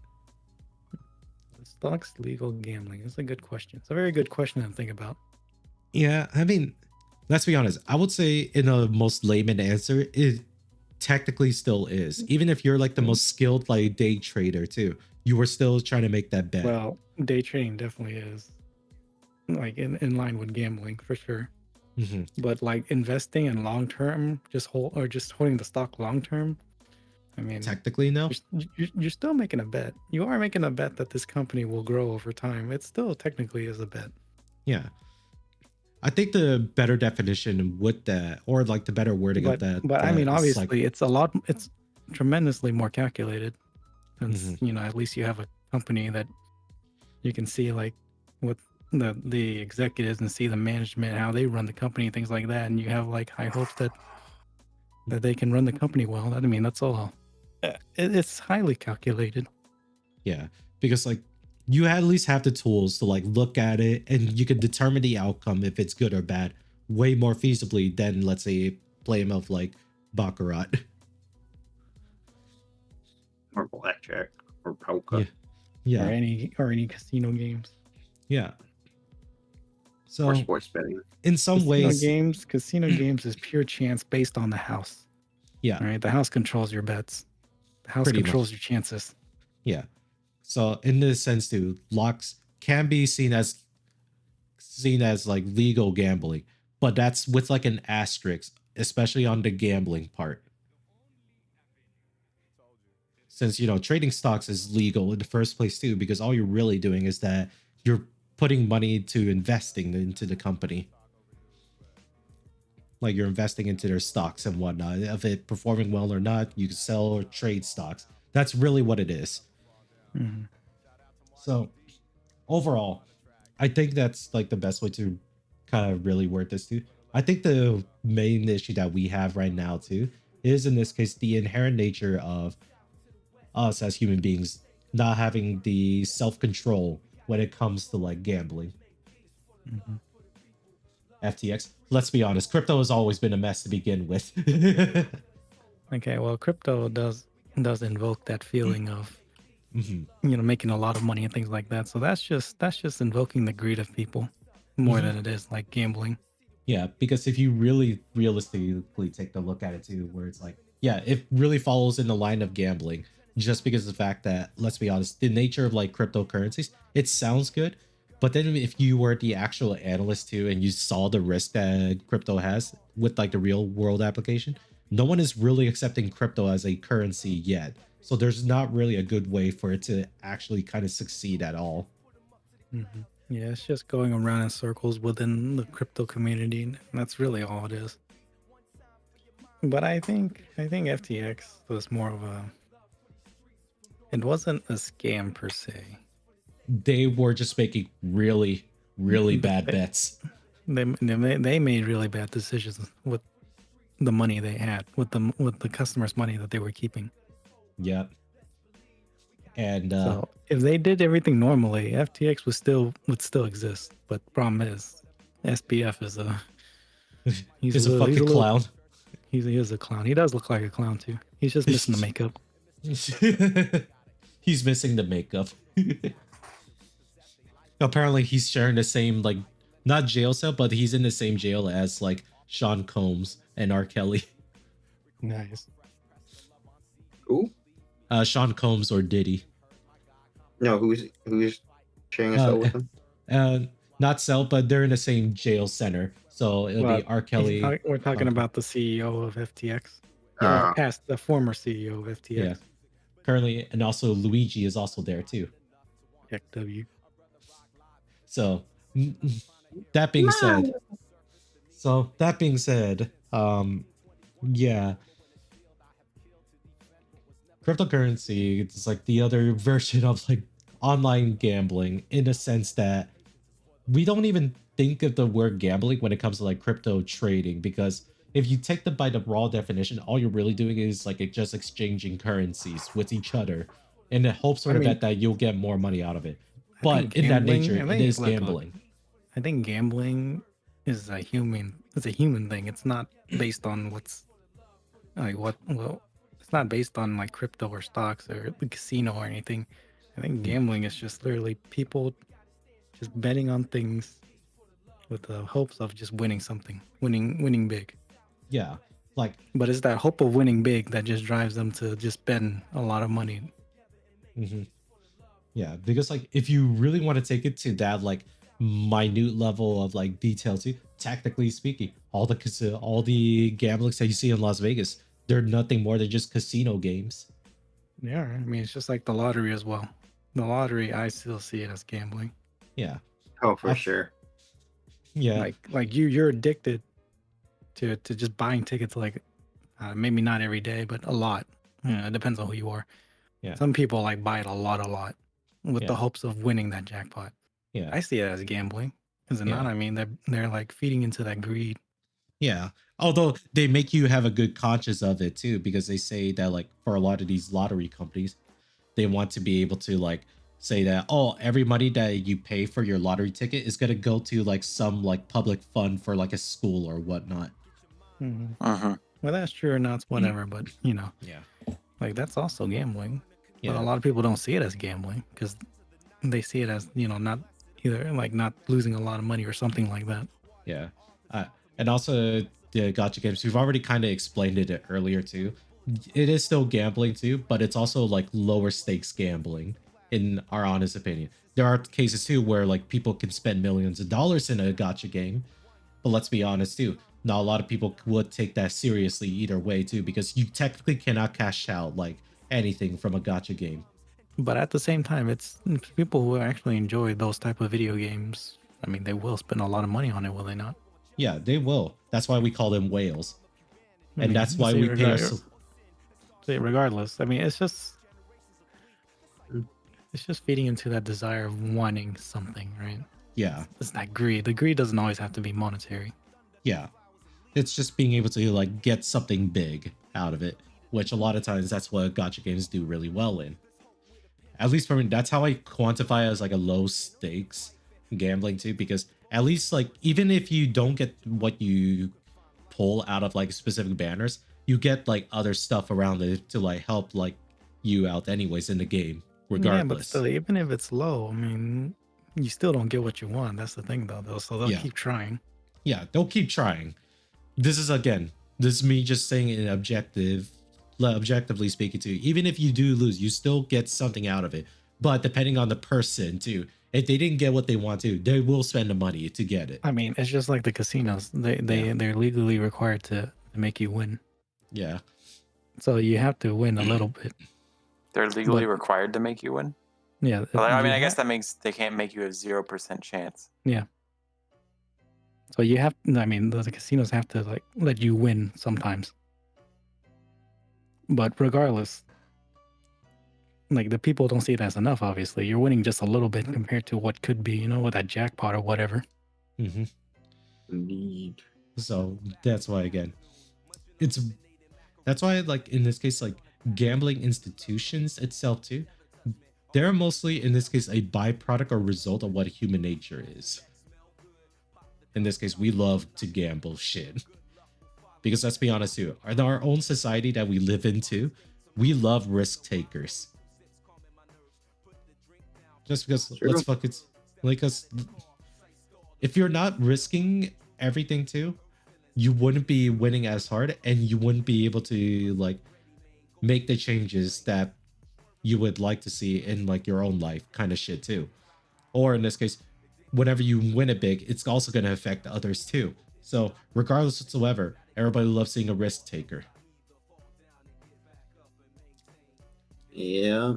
Stocks legal gambling. It's a good question. It's a very good question to think about. Yeah, I mean, let's be honest. I would say, in a most layman answer, it technically still is. Even if you're like the most skilled like day trader too, you were still trying to make that bet. Well, day trading definitely is like in line with gambling for sure. Mhm. But like investing in long term, just holding the stock long term. I mean, Technically, no. you're still making a bet. You are making a bet that this company will grow over time. It still technically is a bet. Yeah. I think the better definition with that, or like the better wording of that. But I that mean, is, obviously, like, it's tremendously more calculated. Since Mhm. you know, at least you have a company that you can see like what the executives and see the management, how they run the company, things like that, and you have like high hopes that they can run the company well. I mean, that's all. It's highly calculated. yeah, because like you at least have the tools to like look at it and you can determine the outcome if it's good or bad way more feasibly than, let's say, a game of like Baccarat. Or blackjack or poker. Yeah. Or Yeah. any casino games. Yeah. Or So sports betting. in some ways, Casino games is pure chance based on the house. yeah. All right, the house controls your bets. The house Pretty controls much. your chances. Yeah. So in this sense too, locks can be seen as like legal gambling, but that's with like an asterisk, especially on the gambling part. Since, trading stocks is legal in the first place too, because all you're really doing is that you're putting money to investing into the company. Like, you're investing into their stocks and whatnot. If it performing well or not, you can sell or trade stocks. That's really what it is. Mhm. So overall, I think that's like the best way to kind of really word this too. I think the main issue that we have right now too is, in this case, the inherent nature of us as human beings not having the self-control when it comes to like gambling. Mhm. FTX, let's be honest, crypto has always been a mess to begin with. Okay, well, crypto does invoke that feeling of Mhm. making a lot of money and things like that. So that's just invoking the greed of people more Mhm. than it is like gambling. Yeah, because if you really realistically take a look at it too, where it's like, yeah, it really follows in the line of gambling, just because of the fact that, let's be honest, the nature of like cryptocurrencies, it sounds good, but then if you were the actual analyst too, and you saw the risk that crypto has with like the real world application, no one is really accepting crypto as a currency yet. So there's not really a good way for it to actually kind of succeed at all. Yeah, it's just going around in circles within the crypto community, and that's really all it is. But I think FTX was more of a. It wasn't a scam per se. They were just making really bad They, bets. they made really bad decisions with the money they had, with the customers' money that they were keeping. Yep. And So if they did everything normally, FTX would still exist. But the problem is, SPF is a he's a fucking clown. he is a clown. He does look like a clown too. He's just missing the makeup. He's missing the makeup. Apparently he's sharing the same, like, not jail cell, but he's in the same jail as like Sean Combs and R. Kelly. Nice. Who? Sean Combs or Diddy. No, who's sharing a cell with him? Not cell, but they're in the same jail center. So it'll be R. Kelly. We're talking Sean about the CEO of FTX. Yeah. Past the former CEO of FTX. Yeah. Currently, and also Luigi is also there too. XW. So that being said, yeah, cryptocurrency, it's like the other version of like online gambling, in a sense that we don't even think of the word gambling when it comes to like crypto trading, because if you take the by the raw definition, all you're really doing is like just exchanging currencies with each other in the hopes or bet that you'll get more money out of it. But in that nature, it is gambling. I think gambling is a human. It's a human thing. It's not based on what's like what. Well, it's not based on like crypto or stocks or the casino or anything. I think gambling is just literally people just betting on things with the hopes of just winning something, winning big. Yeah, like, but it's that hope of winning big that just drives them to just spend a lot of money. Yeah, because like if you really want to take it to that like minute level of like detail too, technically speaking, all the gamblings that you see in Las Vegas, they're nothing more than just casino games. Yeah, I mean it's just like the lottery as well. The lottery, I still see it as gambling. Yeah. Oh, for sure. Yeah. Like you're addicted to just buying tickets, like maybe not every day, but a lot. It depends on who you are. Yeah. Some people like buy it a lot with the hopes of winning that jackpot. Yeah. I see it as gambling. Is it not? I mean, they're like feeding into that greed. Yeah. Although they make you have a good conscience of it too, because they say that like for a lot of these lottery companies, they want to be able to like say that, oh, every money that you pay for your lottery ticket is going to go to like some like public fund for like a school or whatnot. Well, that's true or not, it's whatever, but you know, like that's also gambling. But a lot of people don't see it as gambling because they see it as, you know, not either like not losing a lot of money or something like that. Yeah. And also the gacha games, we've already kind of explained it earlier too. It is still gambling too, but it's also like lower stakes gambling in our honest opinion. There are cases too where like people can spend millions of dollars in a gacha game, but let's be honest too, not a lot of people would take that seriously either way too, because you technically cannot cash out like anything from a gacha game. But at the same time, it's people who actually enjoy those type of video games. I mean, they will spend a lot of money on it, will they not? Yeah, they will. That's why we call them whales. And that's why we pay our... regardless, I mean, it's just feeding into that desire of wanting something, right? Yeah. It's that greed. The greed doesn't always have to be monetary. Yeah. It's just being able to like get something big out of it, which a lot of times that's what gacha games do really well in. At least for me, that's how I quantify as like a low stakes gambling too, because at least like even if you don't get what you pull out of like specific banners, you get like other stuff around it to like help like you out anyways in the game, regardless. Yeah, but still, even if it's low, I mean, you still don't get what you want. That's the thing though, so they'll keep trying. Yeah, they'll keep trying. This is me just saying it objectively speaking to you. Even if you do lose, you still get something out of it. But depending on the person too, if they didn't get what they want to, they will spend the money to get it. I mean, it's just like the casinos. They're legally required to make you win. Yeah. So you have to win a little bit. They're legally But- required to make you win. Yeah. But, I mean, you I guess ha- that means they can't make you a 0% chance. Yeah. So you have. I mean, the casinos have to like let you win sometimes. But regardless, like the people don't see it as enough. Obviously, you're winning just a little bit compared to what could be, with that jackpot or whatever. Mm-hmm. Indeed. So that's why that's why like in this case, like gambling institutions itself too, they're mostly in this case a byproduct or result of what human nature is. In this case, we love to gamble shit. Because let's be honest too, in our own society that we live into, we love risk takers. Just because True. let's fuck it, like us. If you're not risking everything too, you wouldn't be winning as hard, and you wouldn't be able to like make the changes that you would like to see in like your own life, kind of shit too. Or in this case, whenever you win it big, it's also going to affect others too. So regardless whatsoever, everybody loves seeing a risk taker. Yeah.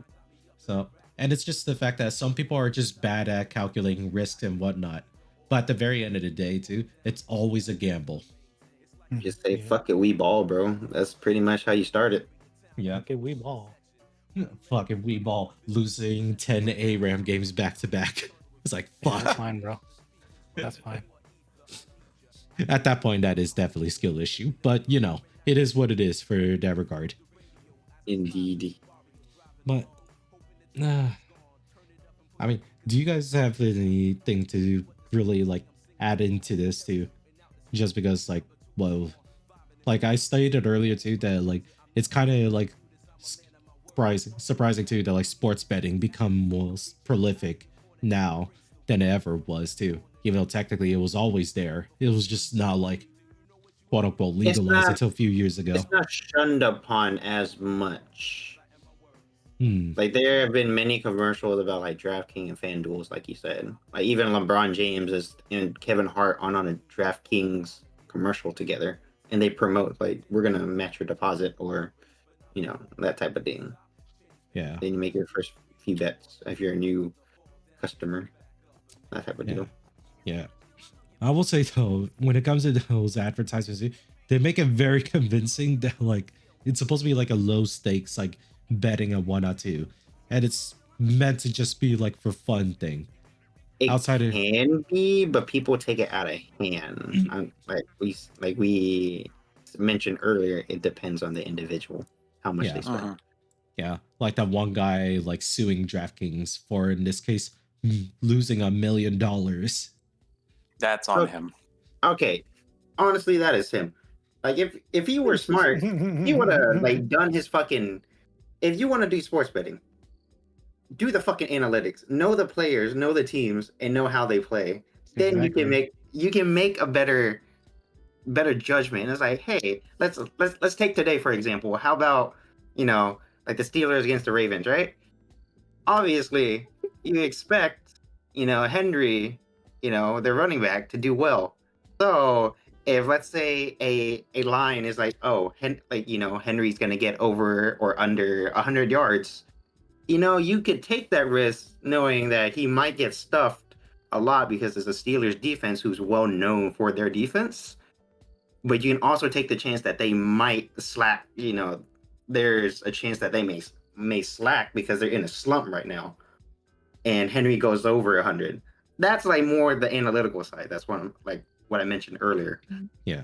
So, and it's just the fact that some people are just bad at calculating risks and whatnot. But at the very end of the day, too, it's always a gamble. Just say Yeah. fuck it, we ball, bro. That's pretty much how you start it. Yeah. Okay, we ball. Fucking we ball losing 10 ARAM games back to back. It's like, Yeah, fuck. that's fine, bro. That's fine. At that point, that is definitely a skill issue. But, it is what it is for that regard. Indeed. But, I mean, do you guys have anything to really, like, add into this, too? Just because, like, well, like I stated earlier, too, that, like, it's kind of, like, surprising, too, that, like, sports betting become more prolific now than it ever was, too. Even though technically it was always there. It was just not, like, quote-unquote legalized until a few years ago. It's not shunned upon as much. Hmm. Like there have been many commercials about like DraftKings and FanDuels, like you said. Like even LeBron James and Kevin Hart on a DraftKings commercial together, and they promote like we're gonna match your deposit or, that type of thing. Yeah. Then you make your first few bets if you're a new customer. That type of Yeah. deal. Yeah. I will say though, when it comes to those advertisements, they make it very convincing that like it's supposed to be like a low stakes like betting and whatnot too, and it's meant to just be like for fun thing. It Outside of- can be, but people take it out of hand. Like we mentioned earlier, it depends on the individual how much Yeah. they spend. Yeah, like that one guy like suing DraftKings for, in this case, losing $1 million. That's on Okay. him. Okay, honestly, that is him. Like if he were smart, he would have like done his fucking. If you want to do sports betting, do the fucking analytics, know the players, know the teams, and know how they play. Then Exactly. you can make a better judgment. And it's like, hey, let's take today for example. How about like the Steelers against the Ravens, right? Obviously, you expect Henry, their running back, to do well. So if let's say a line is like, oh, Henry's gonna get over or under 100 yards, you could take that risk knowing that he might get stuffed a lot because it's a Steelers defense who's well known for their defense. But you can also take the chance that they might slack. There's a chance that they may slack because they're in a slump right now, and Henry goes over 100. That's like more the analytical side. That's what I mentioned earlier. Yeah.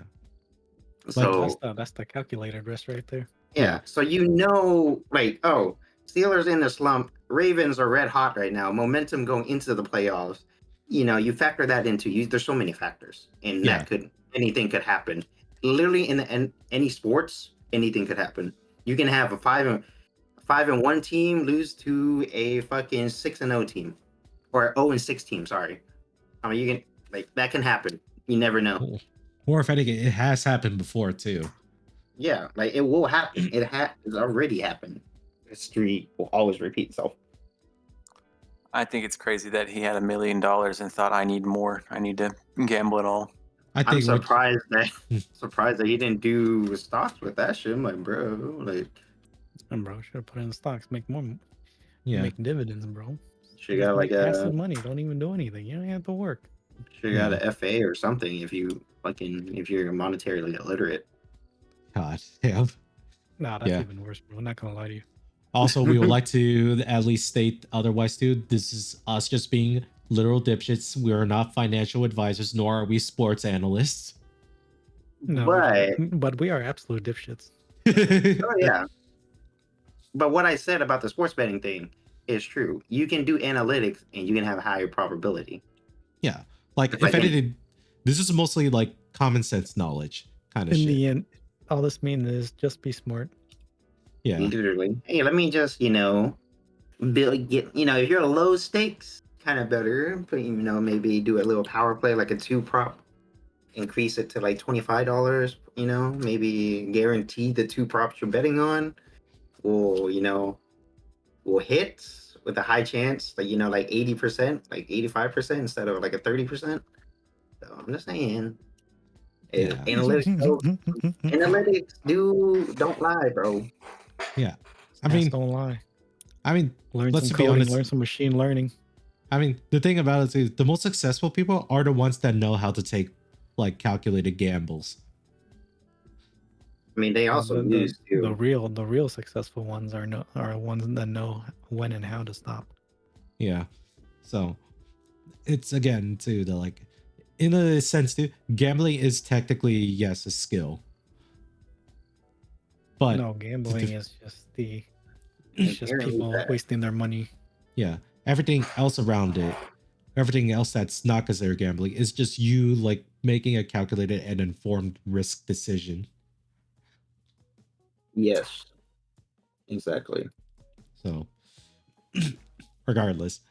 So That's the calculated risk right there. yeah. So like, oh, Steelers in the slump, Ravens are red hot right now, momentum going into the playoffs. You factor that into there's so many factors, and Yeah. anything could happen. Literally in any sports, anything could happen. You can have a 5-1 team lose to a fucking 6-0 team, or 0-6 team. Sorry, I mean you can that can happen. You never know. Or if anything, it has happened before too. Yeah, like it will happen. It's already happened. History will always repeat itself. I think it's crazy that he had $1 million and thought, I need more. I need to gamble it all. I I'm think surprised that he didn't do stocks with that shit. I'm like, bro, like And bro, should have put in stocks, make more, yeah. make dividends, bro. she Just got like make passive a money. Don't even do anything. You don't have to work. she got a FA or something if you're monetarily illiterate. God damn. Nah, that's Yeah. even worse, bro. I'm not gonna lie to you. Also, we would like to at least state otherwise too. This is us just being literal dipshits. We are not financial advisors, nor are we sports analysts. No, but we are absolute dipshits. Oh yeah. But what I said about the sports betting thing is true. You can do analytics and you can have a higher probability. Yeah. Like, It's if like anything, this is mostly like common sense knowledge kind of In shit. the end, all this means is just be smart. Yeah. literally, hey, let me just, if you're a low stakes kind of better, but maybe do a little power play like a 2-prop, increase it to like $25, maybe guarantee the 2 props you're betting on will hit with a high chance, like 80%, like 85% instead of like a 30%. So I'm just saying, Yeah. analytics don't lie, bro. Yeah. I Stats mean, don't lie. Learn let's some be coding, honest. learn some machine learning. I mean, the thing about it is the most successful people are the ones that know how to take like calculated gambles. I mean, they also used to. The real successful ones are ones that know when and how to stop. Yeah. So it's again too the like in a sense too, gambling is technically yes a skill. But No, gambling is just it's just people wasting their money. Yeah. Everything else around it, everything else that's not considered gambling is just you like making a calculated and informed risk decision. Yes. Exactly. So regardless,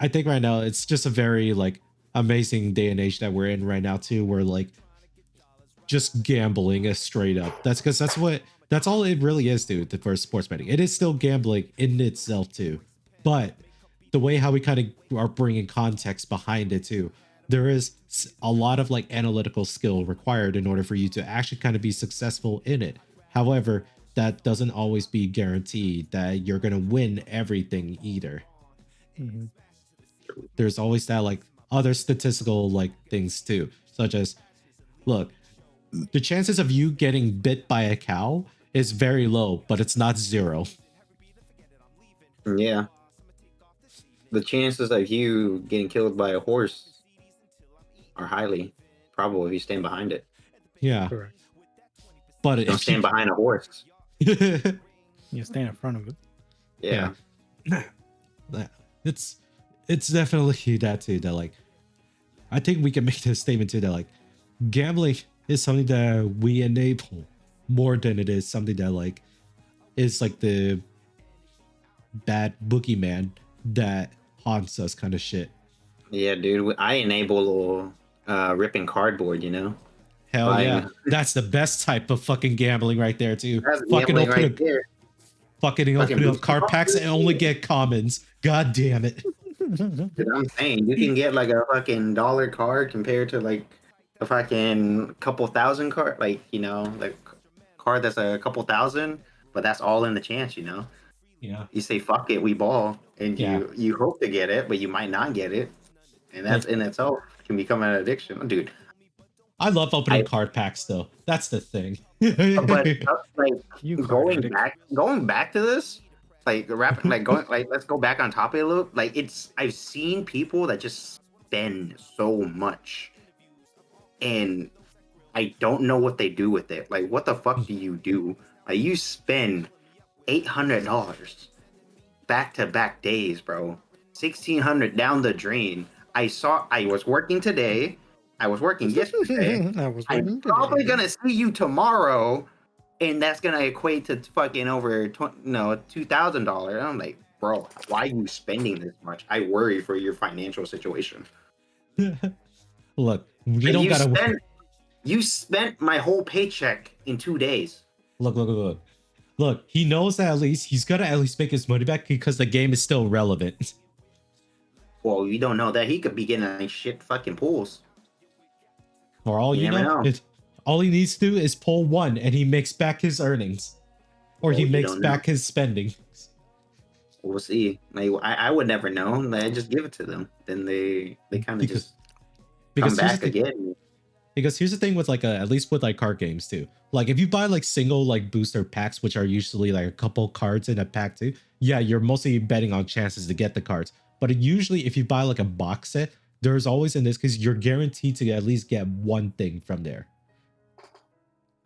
I think right now it's just a very like amazing day and age that we're in right now too, where like just gambling is straight up. That's because that's all it really is, dude, for sports betting. It is still gambling in itself too. But the way how we kind of are bringing context behind it too, there is a lot of like analytical skill required in order for you to actually kind of be successful in it. However, that doesn't always be guaranteed that you're going to win everything either. Mm-hmm. There's always that like other statistical like things too, such as, look, the chances of you getting bit by a cow is very low, but it's not zero. Yeah. The chances of you getting killed by a horse are highly probable if you stand behind it. Yeah. Correct. But don't stand behind a horse. You stand in front of it. Yeah. It's definitely that too. That like, I think we can make this statement too that like, gambling is something that we enable more than it is something that like is like the bad boogeyman that haunts us kind of shit. Yeah, dude. I enable ripping cardboard, Hell yeah. That's the best type of fucking gambling right there too. That's Fucking gambling open right up, there. fucking open up card packs and only get commons. God damn it. Dude, I'm saying you can get like a fucking $1 card compared to like a fucking couple thousand card, like like card that's a couple thousand, but that's all in the chance, Yeah. You say fuck it, we ball, and you hope to get it, but you might not get it, and that's in itself can become an addiction, dude. I love opening card packs though. That's the thing. But like going back to this, like rapping, like going, like let's go back on top of it a little. Like I've seen people that just spend so much, and I don't know what they do with it. Like, what the fuck do you do? Like, you spend $800 back-to-back days, bro. 1,600 down the drain. I was working today. I was working yesterday. I'm probably gonna see you tomorrow, and that's gonna equate to fucking over $2,000. I'm like, bro, why are you spending this much? I worry for your financial situation. Look, we But don't gotta you spent my whole paycheck in 2 days. look. Look, he knows that at least he's gonna at least make his money back because the game is still relevant. Well, you don't know that he could be getting like shit fucking pools. For all You you never know, know. all he needs to do is pull one and he makes back his earnings. Or he Well, you makes don't know. back his spending. We'll see. Like, I would never know. Like, I just give it to them. Then they kind of Because- just Because come here's back the thing, again. because here's the thing with like at least with like card games too. Like if you buy like single like booster packs, which are usually like a couple cards in a pack too, yeah, you're mostly betting on chances to get the cards. But usually if you buy like a box set, there's always in this case you're guaranteed to at least get one thing from there.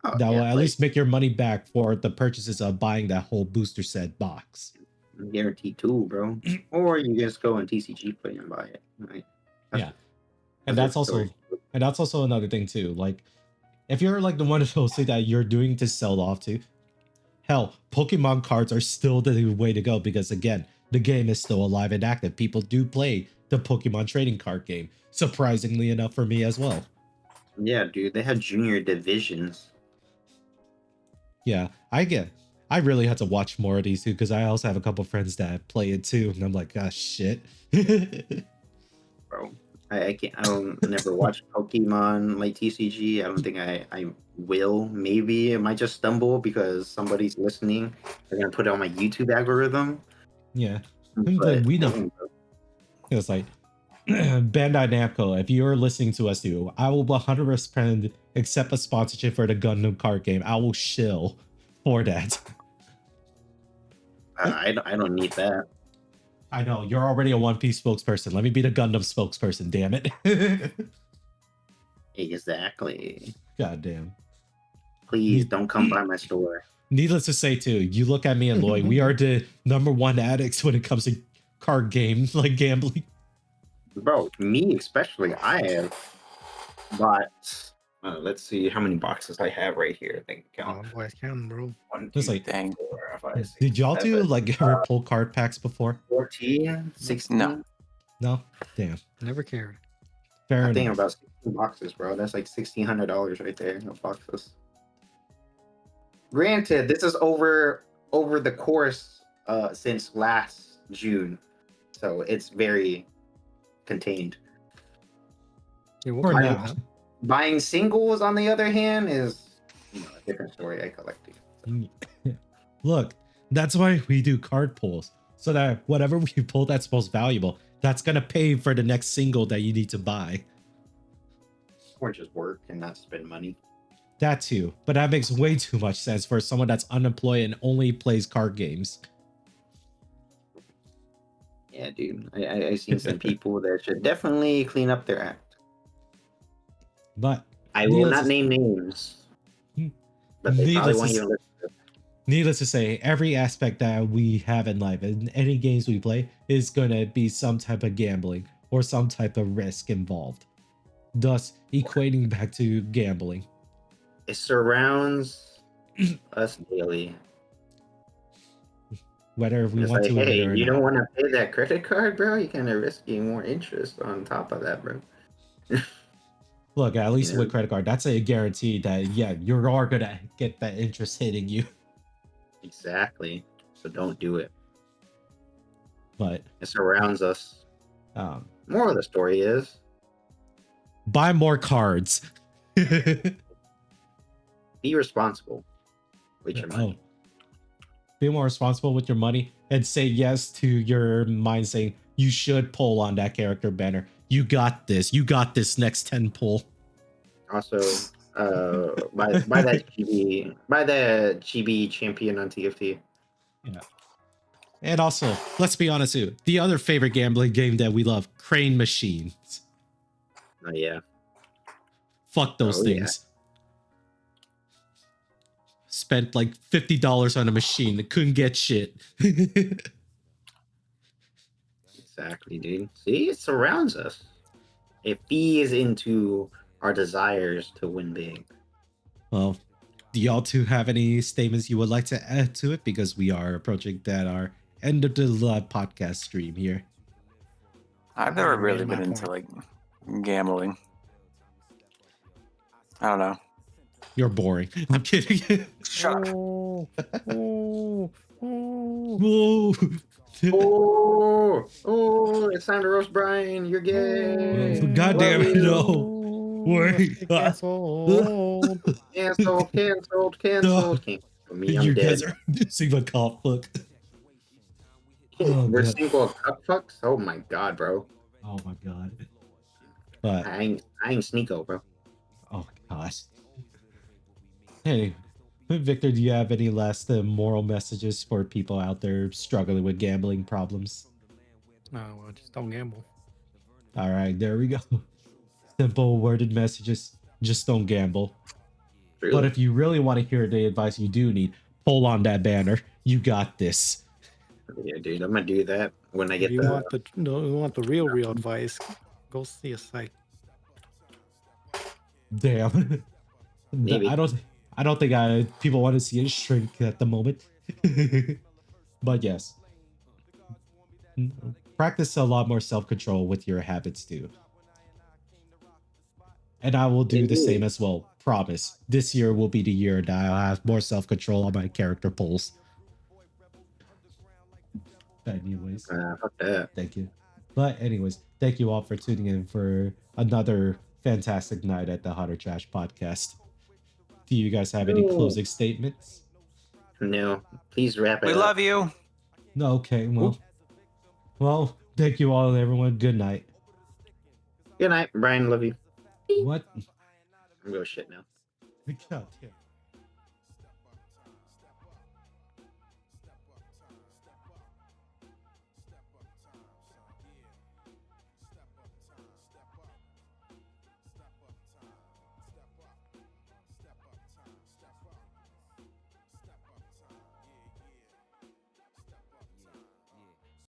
Oh, That will yeah, at like, least make your money back for the purchases of buying that whole booster set box. guaranteed too, bro. Or you just go on TCG Play and buy it. Like, Yeah. And that's that's the also story. and that's also another thing too. Like if you're like the one of those that you're doing to sell off to, hell, Pokemon cards are still the way to go because again, the game is still alive and active. People do play the Pokemon trading card game, surprisingly enough for me as well. Yeah, dude, they have junior divisions. Yeah, I really had to watch more of these too because I also have a couple friends that play it too, and I'm like, ah, shit. Bro. I can't. I don't never watch Pokemon like TCG. I don't think I will. Maybe I might just stumble because somebody's listening. They're gonna put it on my YouTube algorithm. Yeah, But we know. It's like Bandai Namco. If you're listening to us too, I will 100% accept a sponsorship for the Gundam card game. I will shill for that. I don't need that. I know you're already a One Piece spokesperson. Let me be the Gundam spokesperson. Damn it. Exactly. God damn. Please don't come by my store. Needless to say, too, you look at me and Lloyd. We are the #1 addicts when it comes to card games like gambling. Bro, me especially, I have bought. Let's see how many boxes I have right here. I think Oh, count. boys, counting, bro. 1, It's 2, like, 3, Dang. 4, 5, 6, did y'all do 7, like ever pull card packs before? 14, 16? No. No? Damn. Never cared. Fair I think enough. about 16 boxes, bro. That's like $1,600 right there. No boxes. Granted, this is over the course since last June, so it's very contained. Yeah, we'll For call now. that. Buying singles, on the other hand, is a different story. I collect it. Look, that's why we do card pulls. So that whatever we pull that's most valuable, that's going to pay for the next single that you need to buy. Or just work and not spend money. That too. But that makes way too much sense for someone that's unemployed and only plays card games. Yeah, dude. I seen some people that should definitely clean up their act. But I will needless not to- name names, but they probably Needless won't to- even listen to it. Needless to say, every aspect that we have in life and any games we play is going to be some type of gambling or some type of risk involved. Thus, equating back to gambling. It surrounds us daily. Whether we It's want like, to admit hey, it or you not. don't want to pay that credit card, bro? You're kind of risking more interest on top of that, bro. Look, at least Yeah. with credit card, that's a guarantee that, yeah, you are going to get that interest hitting you. Exactly. So don't do it. But It surrounds us. More of the story is buy more cards. be responsible with your money. Be more responsible with your money and say yes to your mind saying you should pull on that character banner. You got this. You got this next 10 pull. Also, buy that chibi champion on TFT. Yeah. And also, let's be honest too. The other favorite gambling game that we love, Crane Machines. Oh yeah. Fuck those Oh, yeah. things. Spent like $50 on a machine that couldn't get shit. Exactly, dude. See, it surrounds us. It feeds into our desires to win big. Well, do y'all two have any statements you would like to add to it? Because we are approaching our end of the live podcast stream here. I've never Made really my been into point. like gambling. I don't know. You're boring. I'm kidding. Shut up. Oh, oh, oh, Whoa. Oh, it's time to roast Brian. You're gay. God Love damn it, you. no. Wait. Cancel. Canceled. No. Cancel me. I'm You dead. guys are using a cough book. Oh, We're God. single cup fucks. Oh my god, bro. Oh my God. But I ain't Sneeko, bro. oh gosh. Hey, Victor, do you have any last moral messages for people out there struggling with gambling problems? No, well, just don't gamble. All right, there we go. Simple worded messages. Just don't gamble. But Really? if you really want to hear the advice you do need, pull on that banner. You got this. Yeah, dude. I'm gonna do that when I If get you the. want the real advice, go see a psych. Damn. Maybe. I don't think people want to see it shrink at the moment. But yes. Practice a lot more self-control with your habits too. And I will do the same as well. Promise. This year will be the year that I'll have more self-control on my character polls. Anyways, Fuck that. thank you. But anyways, thank you all for tuning in for another fantastic night at the Hotter Trash podcast. Do you guys have any closing statements? No, please wrap it We up. love you. No, okay, well, thank you all, everyone. Good night. Good night, Brian. Love you. What? I'm going shit now. God damn.